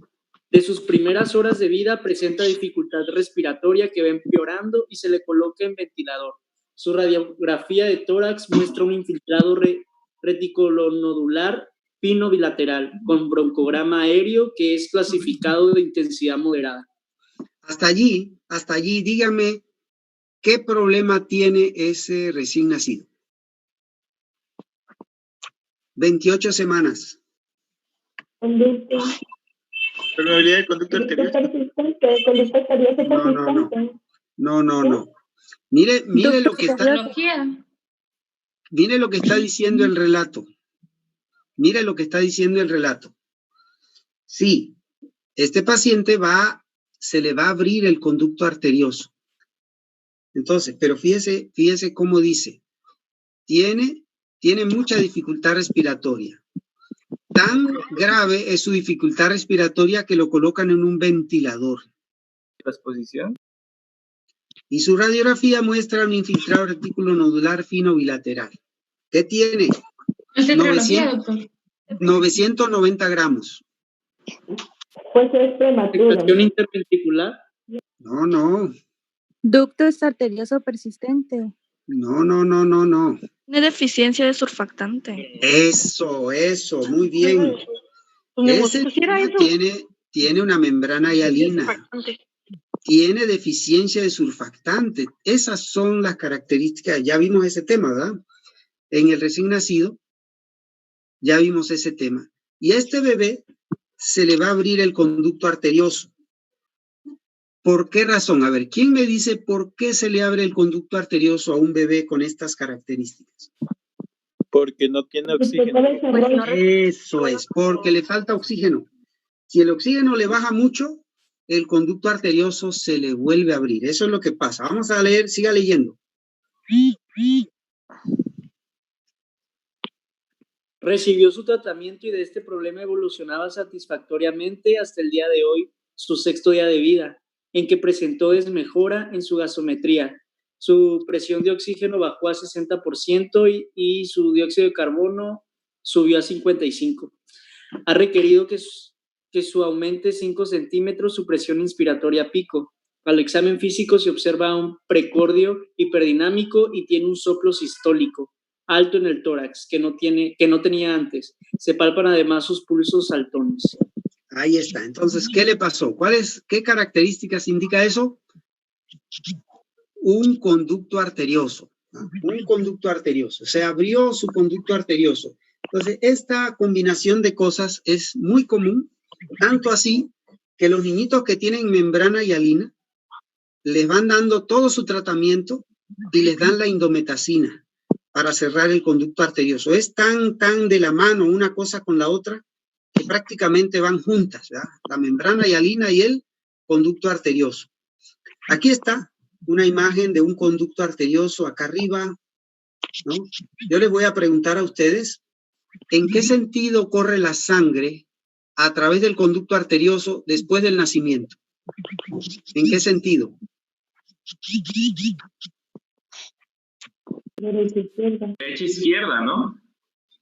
De sus primeras horas de vida presenta dificultad respiratoria que va empeorando y se le coloca en ventilador. Su radiografía de tórax muestra un infiltrado reticulonodular fino bilateral con broncograma aéreo que es clasificado de intensidad moderada. Hasta allí, dígame, ¿qué problema tiene ese recién nacido? 28 semanas. Probabilidad de conducto arterioso. No. Mire lo que está. Mire lo que está diciendo el relato. Sí, este paciente se le va a abrir el conducto arterioso. Entonces, pero fíjese cómo dice. Tiene mucha dificultad respiratoria. Tan grave es su dificultad respiratoria que lo colocan en un ventilador. ¿Transposición? Y su radiografía muestra un infiltrado reticulonodular fino bilateral. ¿Qué tiene? 990 gramos. Pues es prematuro. ¿Infección interventricular? No. Ducto arterioso persistente. No. Tiene deficiencia de surfactante. Eso, muy bien. Ese tiene una membrana hialina. Tiene deficiencia de surfactante. Esas son las características. Ya vimos ese tema, ¿verdad? En el recién nacido, ya vimos ese tema. Y a este bebé se le va a abrir el conducto arterioso. ¿Por qué razón? A ver, ¿quién me dice por qué se le abre el conducto arterioso a un bebé con estas características? Porque no tiene oxígeno. Eso es, porque le falta oxígeno. Si el oxígeno le baja mucho, el conducto arterioso se le vuelve a abrir. Eso es lo que pasa. Vamos a leer, siga leyendo. Recibió su tratamiento y de este problema evolucionaba satisfactoriamente hasta el día de hoy, su 6º día de vida, en que presentó desmejora en su gasometría. Su presión de oxígeno bajó a 60% y su dióxido de carbono subió a 55. Ha requerido que su aumente 5 centímetros su presión inspiratoria pico. Al examen físico se observa un precordio hiperdinámico y tiene un soplo sistólico alto en el tórax que no tenía antes. Se palpan además sus pulsos saltones. Ahí está. Entonces, ¿qué le pasó? ¿Qué características indica eso? Un conducto arterioso. Un conducto arterioso. Se abrió su conducto arterioso. Entonces, esta combinación de cosas es muy común, tanto así que los niñitos que tienen membrana hialina les van dando todo su tratamiento y les dan la indometacina para cerrar el conducto arterioso. Es tan de la mano una cosa con la otra que prácticamente van juntas, ¿verdad? La membrana hialina y el conducto arterioso. Aquí está una imagen de un conducto arterioso acá arriba, ¿no? Yo les voy a preguntar a ustedes, ¿en qué sentido corre la sangre a través del conducto arterioso después del nacimiento? ¿En qué sentido? Derecha izquierda, ¿no?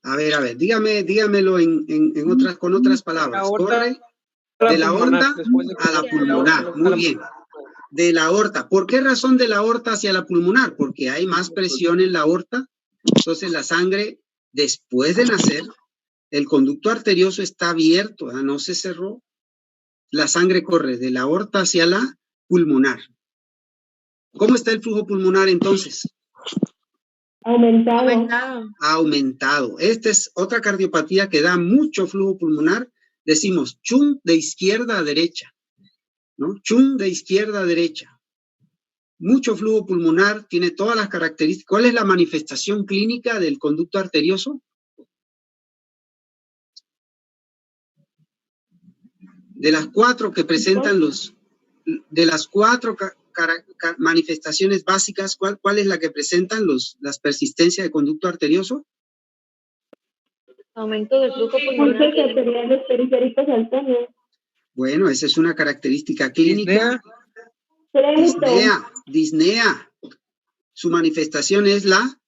A ver, dígamelo con otras palabras. Corre de la aorta a la pulmonar. Muy bien. De la aorta. ¿Por qué razón de la aorta hacia la pulmonar? Porque hay más presión en la aorta. Entonces la sangre, después de nacer, el conducto arterioso está abierto, ¿eh? No se cerró. La sangre corre de la aorta hacia la pulmonar. ¿Cómo está el flujo pulmonar entonces? Aumentado. Esta es otra cardiopatía que da mucho flujo pulmonar. Decimos chum de izquierda a derecha, ¿no? Chum de izquierda a derecha. Mucho flujo pulmonar, tiene todas las características. ¿Cuál es la manifestación clínica del conducto arterioso? De las 4 que presentan de las 4 manifestaciones básicas, ¿cuál es la que presentan las persistencias de conducto arterioso? Aumento del flujo pulmonar. Pulsos arteriales periféricos saltones. Bueno, esa es una característica clínica. Disnea. Su manifestación es la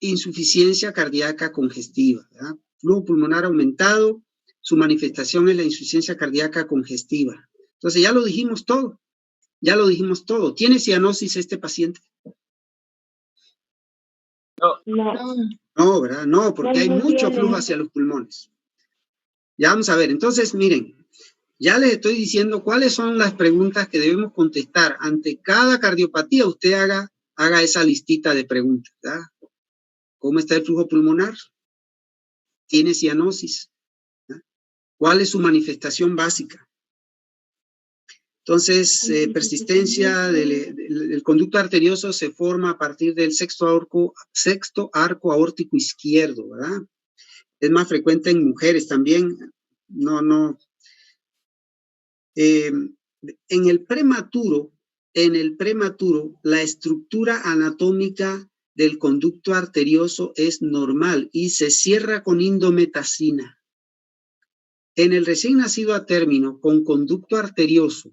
insuficiencia cardíaca congestiva, ¿verdad? Flujo pulmonar aumentado, su manifestación es la insuficiencia cardíaca congestiva. Entonces ya lo dijimos todo. ¿Tiene cianosis este paciente? No, ¿verdad? No, porque hay mucho flujo hacia los pulmones. Ya vamos a ver. Entonces, miren, ya les estoy diciendo cuáles son las preguntas que debemos contestar. Ante cada cardiopatía, usted haga esa listita de preguntas, ¿verdad? ¿Cómo está el flujo pulmonar? ¿Tiene cianosis? ¿Verdad? ¿Cuál es su manifestación básica? Entonces, persistencia del conducto arterioso se forma a partir del sexto arco aórtico izquierdo, ¿verdad? Es más frecuente en mujeres también. En el prematuro, la estructura anatómica del conducto arterioso es normal y se cierra con indometacina. En el recién nacido a término con conducto arterioso,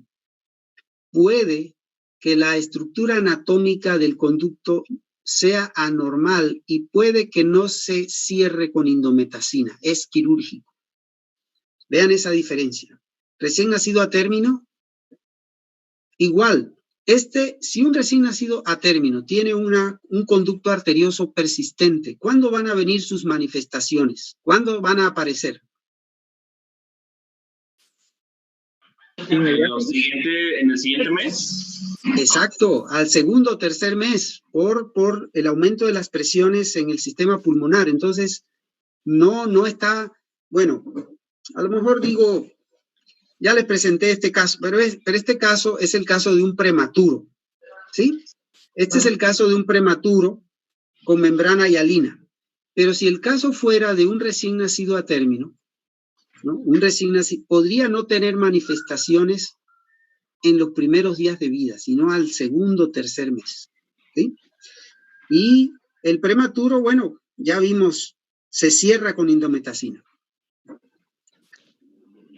puede que la estructura anatómica del conducto sea anormal y puede que no se cierre con indometacina, es quirúrgico. Vean esa diferencia. Recién nacido a término, igual, si un recién nacido a término tiene un conducto arterioso persistente, ¿cuándo van a venir sus manifestaciones? ¿Cuándo van a aparecer? ¿En el siguiente mes? Exacto, al segundo o tercer mes, por el aumento de las presiones en el sistema pulmonar. Entonces, no está, bueno, a lo mejor digo, ya les presenté este caso, pero este caso es el caso de un prematuro, ¿sí? Este es el caso de un prematuro con membrana hialina. Pero si el caso fuera de un recién nacido a término, ¿no? Un recién nacido podría no tener manifestaciones en los primeros días de vida, sino al segundo o tercer mes, ¿sí? Y el prematuro, bueno, ya vimos se cierra con indometacina.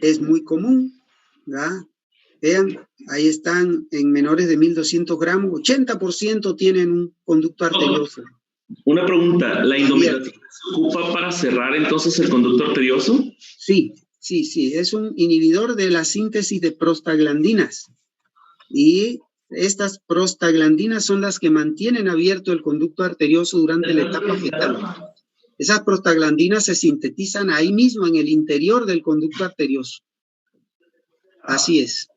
Es muy común, ¿verdad? Vean, ahí están en menores de 1200 gramos, 80% tienen un conducto arterioso. Una pregunta, ¿la indometacina se ocupa para cerrar entonces el conducto arterioso? Sí, es un inhibidor de la síntesis de prostaglandinas. Y estas prostaglandinas son las que mantienen abierto el conducto arterioso durante la etapa fetal. Esas prostaglandinas se sintetizan ahí mismo en el interior del conducto arterioso. Así es.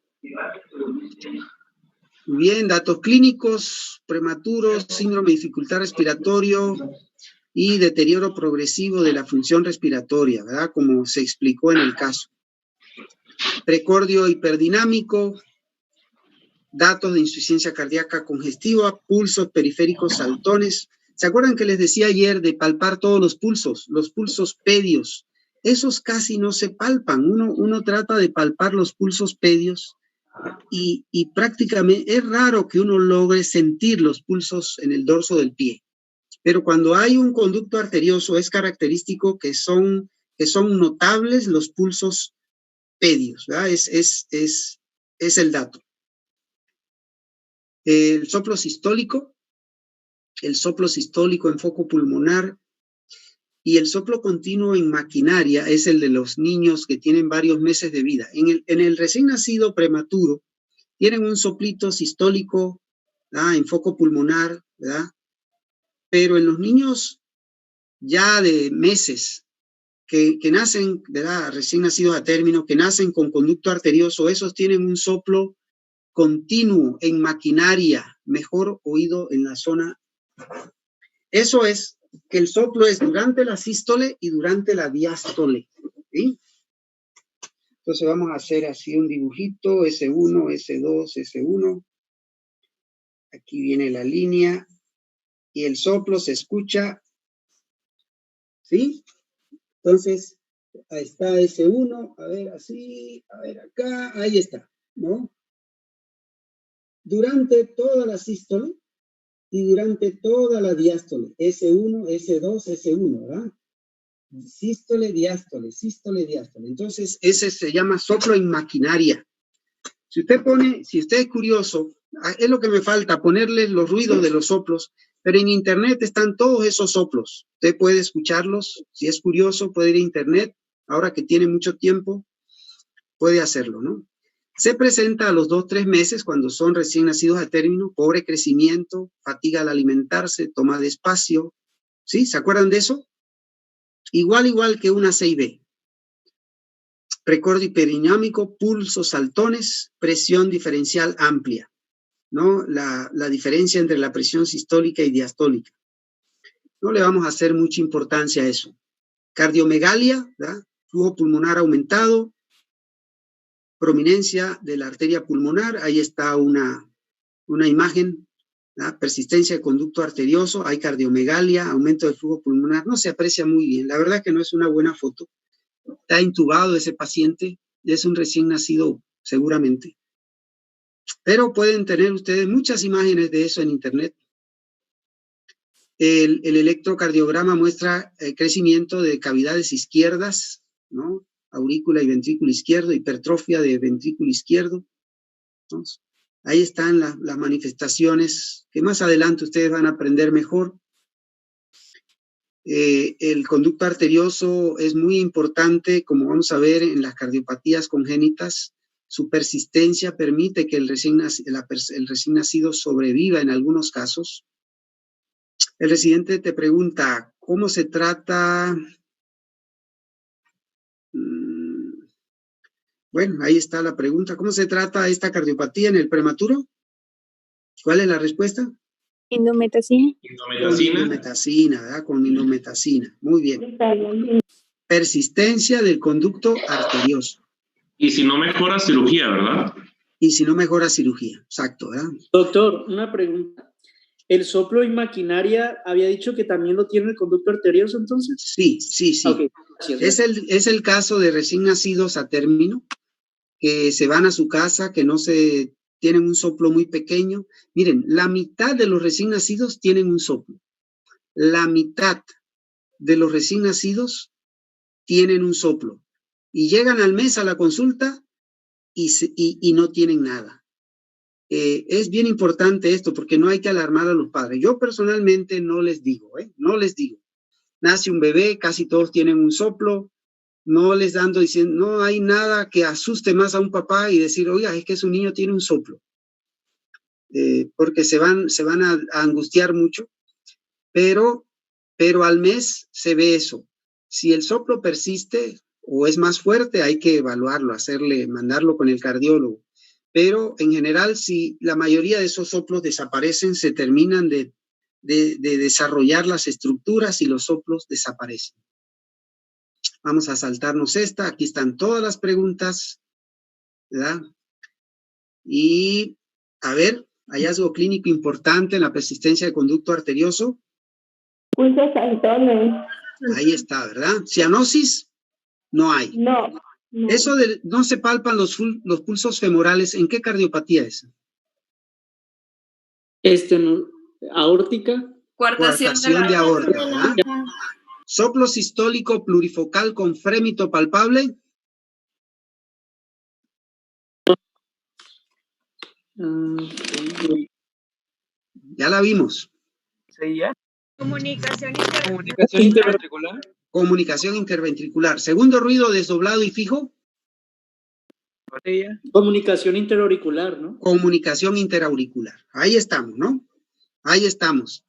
Bien, datos clínicos, prematuros, síndrome de dificultad respiratorio y deterioro progresivo de la función respiratoria, ¿verdad? Como se explicó en el caso. Precordio hiperdinámico, datos de insuficiencia cardíaca congestiva, pulsos periféricos saltones. ¿Se acuerdan que les decía ayer de palpar todos los pulsos pedios? Esos casi no se palpan. Uno trata de palpar los pulsos pedios y prácticamente es raro que uno logre sentir los pulsos en el dorso del pie. Pero cuando hay un conducto arterioso es característico que son notables los pulsos pedios, ¿verdad? Es el dato. El soplo sistólico en foco pulmonar y el soplo continuo en maquinaria es el de los niños que tienen varios meses de vida. En el recién nacido prematuro tienen un soplito sistólico, ¿verdad? En foco pulmonar, ¿verdad? Pero en los niños ya de meses que nacen, ¿verdad? Recién nacidos a término, que nacen con conducto arterioso, esos tienen un soplo continuo en maquinaria, mejor oído en la zona. Eso es que el soplo es durante la sístole y durante la diástole, ¿sí? Entonces vamos a hacer así un dibujito, S1, S2, S1. Aquí viene la línea y el soplo se escucha, ¿sí? Entonces, ahí está S1, a ver así, a ver acá, ahí está, ¿no? Durante toda la sístole y durante toda la diástole, S1, S2, S1, ¿verdad? Sístole, diástole, sístole, diástole. Entonces, ese se llama soplo en maquinaria. Si usted es curioso, es lo que me falta, ponerle los ruidos de los soplos, pero en internet están todos esos soplos. Usted puede escucharlos, si es curioso, puede ir a internet, ahora que tiene mucho tiempo, puede hacerlo, ¿no? Se presenta a los 2-3 meses cuando son recién nacidos a término, pobre crecimiento, fatiga al alimentarse, toma despacio, ¿sí? ¿Se acuerdan de eso? Igual que una CIB. Precordio hiperdinámico, pulsos saltones, presión diferencial amplia, ¿no? La diferencia entre la presión sistólica y diastólica. No le vamos a hacer mucha importancia a eso. Cardiomegalia, ¿verdad? Flujo pulmonar aumentado, prominencia de la arteria pulmonar, ahí está una imagen, ¿verdad? Persistencia de conducto arterioso, hay cardiomegalia, aumento del flujo pulmonar, no se aprecia muy bien, la verdad que no es una buena foto. Está intubado ese paciente, es un recién nacido seguramente. Pero pueden tener ustedes muchas imágenes de eso en internet. El electrocardiograma muestra el crecimiento de cavidades izquierdas, ¿no? Aurícula y ventrículo izquierdo, hipertrofia de ventrículo izquierdo, ¿no? Ahí están las manifestaciones que más adelante ustedes van a aprender mejor. El conducto arterioso es muy importante, como vamos a ver en las cardiopatías congénitas. Su persistencia permite que el recién nacido sobreviva en algunos casos. El residente te pregunta, ¿cómo se trata? Bueno, ahí está la pregunta. ¿Cómo se trata esta cardiopatía en el prematuro? ¿Cuál es la respuesta? Indometacina. Indometacina, ¿verdad? Con indometacina. Muy bien. Persistencia del conducto arterioso. Y si no mejora, cirugía, ¿verdad? Y si no mejora, cirugía. Exacto, ¿verdad? Doctor, una pregunta. ¿El soplo en maquinaria había dicho que también lo tiene el conducto arterioso entonces? Sí. Okay. Es el caso de recién nacidos a término, que se van a su casa, que tienen un soplo muy pequeño. Miren, la mitad de los recién nacidos tienen un soplo. La mitad de los recién nacidos tienen un soplo y llegan al mes a la consulta y no tienen nada. Es bien importante esto porque no hay que alarmar a los padres. Yo personalmente no les digo, no les digo. Nace un bebé, casi todos tienen un soplo, no les dando diciendo, no hay nada que asuste más a un papá y decir, oiga, es que su niño tiene un soplo. Porque se van a angustiar mucho, pero al mes se ve eso. Si el soplo persiste o es más fuerte, hay que evaluarlo, mandarlo con el cardiólogo. Pero en general, si la mayoría de esos soplos desaparecen, se terminan de desarrollar las estructuras y los soplos desaparecen. Vamos a saltarnos esta. Aquí están todas las preguntas, ¿verdad? Y, a ver, hallazgo clínico importante en la persistencia de conducto arterioso. Pulsos saltones. Ahí está, ¿verdad? Cianosis, no hay. No. Eso de no se palpan los pulsos femorales, ¿en qué cardiopatía es? Aórtica. Coartación de aorta, ¿verdad? Soplo sistólico plurifocal con frémito palpable. Ya la vimos. ¿Sí ya? Comunicación interventricular. Comunicación interventricular. Segundo ruido desdoblado y fijo. Comunicación interauricular, ¿no? Comunicación interauricular. Ahí estamos, ¿no? Ahí estamos.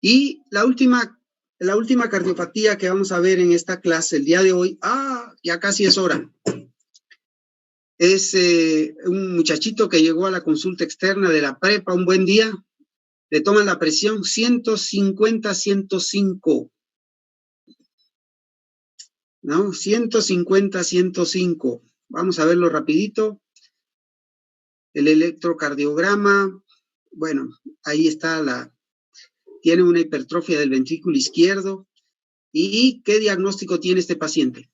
Y la última cardiopatía que vamos a ver en esta clase el día de hoy, ya casi es hora. Es un muchachito que llegó a la consulta externa de la prepa un buen día, le toman la presión 150-105. ¿No? 150-105. Vamos a verlo rapidito. El electrocardiograma, bueno, ahí está tiene una hipertrofia del ventrículo izquierdo. ¿Y qué diagnóstico tiene este paciente?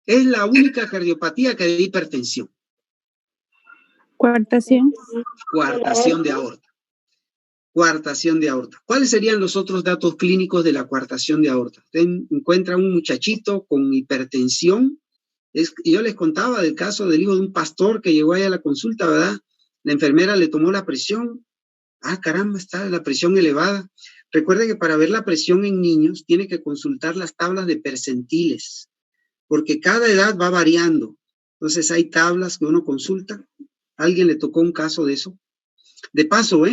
Es la única cardiopatía que da hipertensión. Coartación. Coartación de aorta. Coartación de aorta. ¿Cuáles serían los otros datos clínicos de la coartación de aorta? Usted encuentra un muchachito con hipertensión. Yo les contaba del caso del hijo de un pastor que llegó ahí a la consulta, ¿verdad? La enfermera le tomó la presión. Caramba, está la presión elevada. Recuerde que para ver la presión en niños tiene que consultar las tablas de percentiles, porque cada edad va variando. Entonces hay tablas que uno consulta. ¿A alguien le tocó un caso de eso? De paso,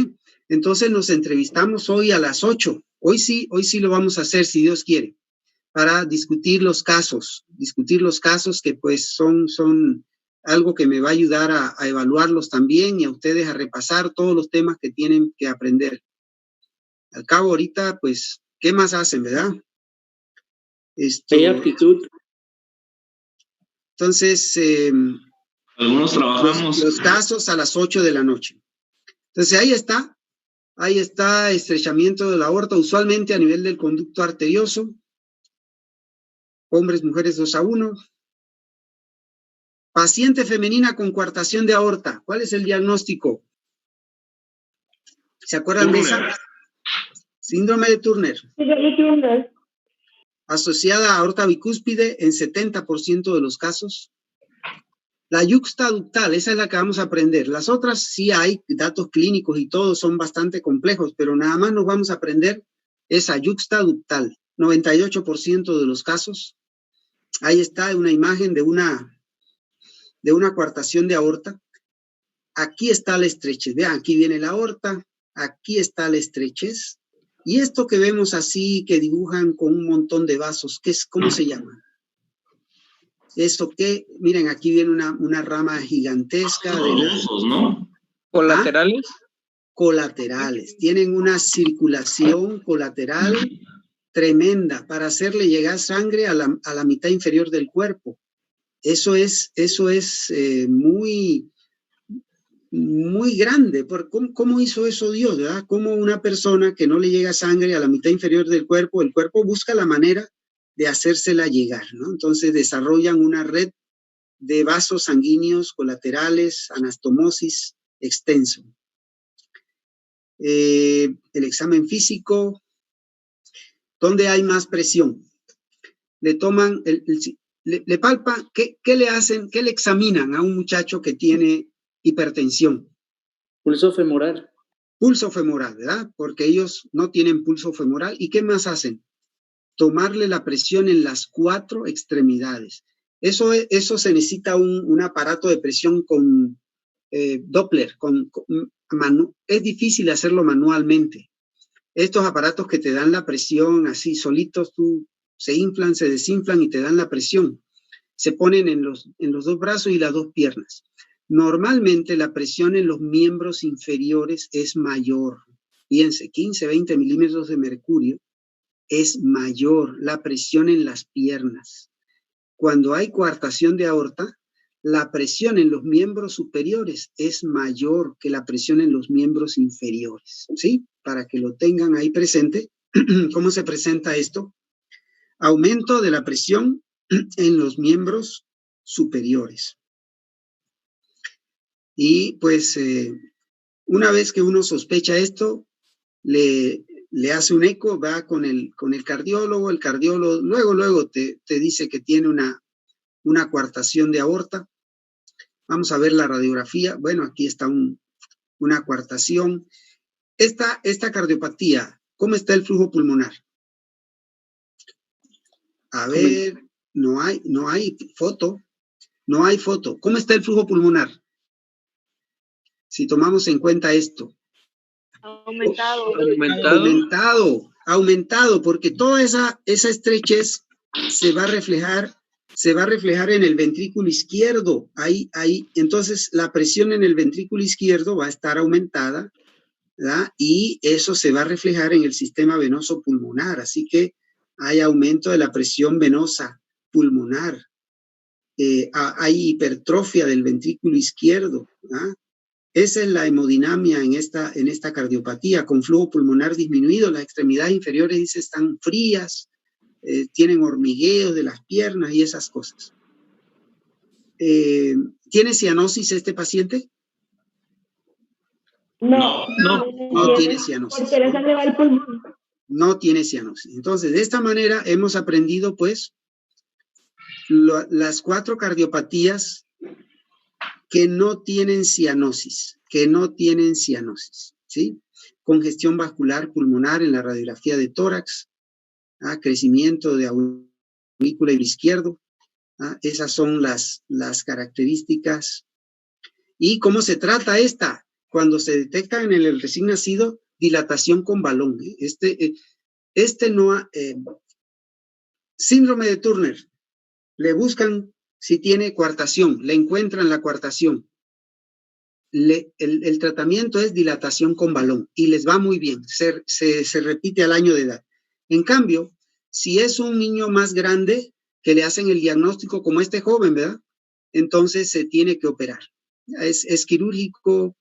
entonces nos entrevistamos hoy a las 8. Hoy sí lo vamos a hacer, si Dios quiere, para discutir los casos que pues son algo que me va a ayudar a evaluarlos también y a ustedes a repasar todos los temas que tienen que aprender. Al cabo ahorita, pues, ¿qué más hacen, verdad? Hay aptitud. Entonces, algunos trabajamos. Los casos a las 8 de la noche. Entonces, ahí está estrechamiento de la aorta, usualmente a nivel del conducto arterioso. Hombres, mujeres 2-1. Paciente femenina con coartación de aorta. ¿Cuál es el diagnóstico? ¿Se acuerdan de esa? Síndrome de Turner. Asociada a aorta bicúspide en 70% de los casos. La yuxtaductal, esa es la que vamos a aprender. Las otras sí hay datos clínicos y todos son bastante complejos, pero nada más nos vamos a aprender esa yuxtaductal. 98% de los casos. Ahí está una imagen de una coartación de aorta. Aquí está la estrechez. Vean, aquí viene la aorta, aquí está la estrechez. Y esto que vemos así, que dibujan con un montón de vasos, ¿cómo se llama? Eso que, miren, aquí viene una rama gigantesca. ¿No? ¿Colaterales? Colaterales. Tienen una circulación colateral tremenda para hacerle llegar sangre a la mitad inferior del cuerpo. Eso es muy grande. ¿Cómo hizo eso Dios, verdad? Como una persona que no le llega sangre a la mitad inferior del cuerpo, el cuerpo busca la manera de hacérsela llegar, ¿no? Entonces desarrollan una red de vasos sanguíneos colaterales, anastomosis extenso. el examen físico, ¿dónde hay más presión? Le toman, le palpan, ¿qué le hacen? ¿Qué le examinan a un muchacho que tiene hipertensión? Pulso femoral. Pulso femoral, ¿verdad? Porque ellos no tienen pulso femoral. ¿Y qué más hacen? Tomarle la presión en las 4 extremidades. Eso se necesita un aparato de presión con Doppler. Es difícil hacerlo manualmente. Estos aparatos que te dan la presión así solitos, se inflan, se desinflan y te dan la presión. Se ponen en los 2 brazos y las 2 piernas. Normalmente la presión en los miembros inferiores es mayor. Fíjense, 15, 20 milímetros de mercurio es mayor la presión en las piernas. Cuando hay coartación de aorta, la presión en los miembros superiores es mayor que la presión en los miembros inferiores, ¿sí? Para que lo tengan ahí presente. ¿Cómo se presenta esto? Aumento de la presión en los miembros superiores. Y pues una vez que uno sospecha esto, le hace un eco, va con el cardiólogo, el cardiólogo luego te dice que tiene una coartación de aorta. Vamos a ver la radiografía. Bueno, aquí está una coartación. Esta cardiopatía, ¿cómo está el flujo pulmonar? A ver, no hay foto. No hay foto. ¿Cómo está el flujo pulmonar? Si tomamos en cuenta esto. Aumentado, porque toda esa estrechez se va a reflejar en el ventrículo izquierdo. Ahí. Entonces, la presión en el ventrículo izquierdo va a estar aumentada, ¿verdad? Y eso se va a reflejar en el sistema venoso pulmonar. Así que hay aumento de la presión venosa pulmonar. Hay hipertrofia del ventrículo izquierdo, ¿verdad? Esa es la hemodinamia en esta cardiopatía, con flujo pulmonar disminuido. Las extremidades inferiores, dice, están frías, tienen hormigueo de las piernas y esas cosas. ¿Tiene cianosis este paciente? No tiene cianosis. Porque la sangre va al pulmón. No tiene cianosis. Entonces, de esta manera hemos aprendido, pues, las 4 cardiopatías que no tienen cianosis, ¿sí? Congestión vascular pulmonar en la radiografía de tórax, crecimiento de aurícula izquierdo, esas son las características. ¿Y cómo se trata esta? Cuando se detecta en el recién nacido, dilatación con balón. Síndrome de Turner, le buscan si tiene coartación, le encuentran la coartación. El tratamiento es dilatación con balón y les va muy bien, se repite al año de edad. En cambio, si es un niño más grande que le hacen el diagnóstico como este joven, ¿verdad? Entonces se tiene que operar. Es quirúrgico.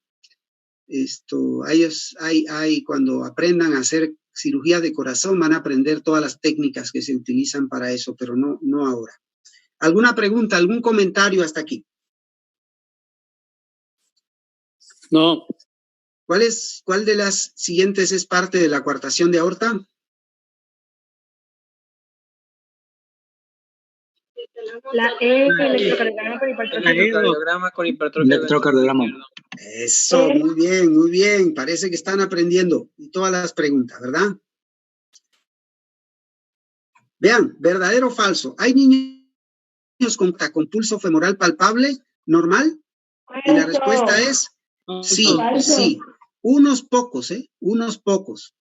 Cuando aprendan a hacer cirugía de corazón van a aprender todas las técnicas que se utilizan para eso, pero no ahora. ¿Alguna pregunta, algún comentario hasta aquí? No. ¿Cuál de las siguientes es parte de la coartación de aorta? La electrocardiograma con hipertrofia. Electrocardiograma. Eso, muy bien, muy bien. Parece que están aprendiendo todas las preguntas, ¿verdad? Vean, ¿verdadero o falso? ¿Hay niños con pulso femoral palpable normal? Y la respuesta es sí, sí. Unos pocos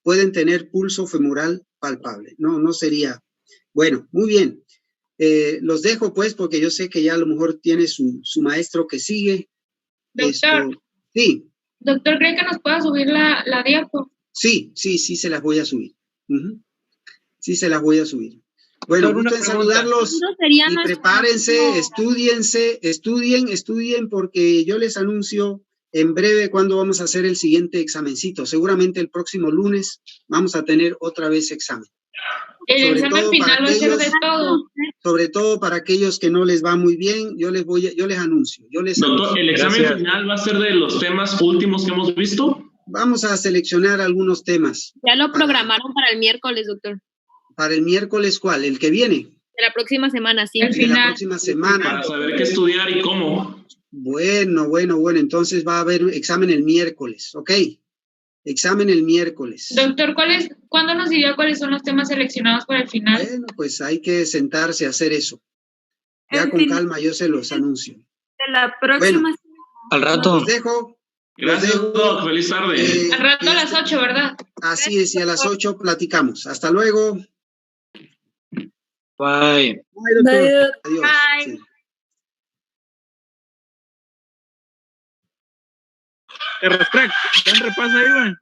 pueden tener pulso femoral palpable. No sería. Bueno, muy bien. Los dejo pues porque yo sé que ya a lo mejor tiene su maestro que sigue. Doctor. Sí. Doctor, ¿cree que nos pueda subir la diapo? Sí, se las voy a subir. Sí, se las voy a subir. Bueno, gusto en saludarlos y prepárense, estudien porque yo les anuncio en breve cuándo vamos a hacer el siguiente examencito. Seguramente el próximo lunes vamos a tener otra vez examen. El examen final va a ser de todo. Sobre todo para aquellos que no les va muy bien, yo les anuncio. Doctor, ¿el examen final va a ser de los temas últimos que hemos visto? Vamos a seleccionar algunos temas. Ya lo programaron para el miércoles, doctor. ¿Para el miércoles cuál? ¿El que viene? De la próxima semana, sí. De la próxima semana. Para saber qué estudiar y cómo. Bueno. Entonces va a haber examen el miércoles, ¿ok? Examen el miércoles. Doctor, ¿cuándo nos diría cuáles son los temas seleccionados para el final? Bueno, pues hay que sentarse a hacer eso. Ya con calma yo se los anuncio. De la próxima al rato. Los dejo. Gracias, Doc. Feliz tarde. Al rato a las 8, ¿verdad? Así es, y a las 8 platicamos. Hasta luego. Bye. Bye, doctor. Adiós. Bye. Sí. Dan repaso ahí, güey.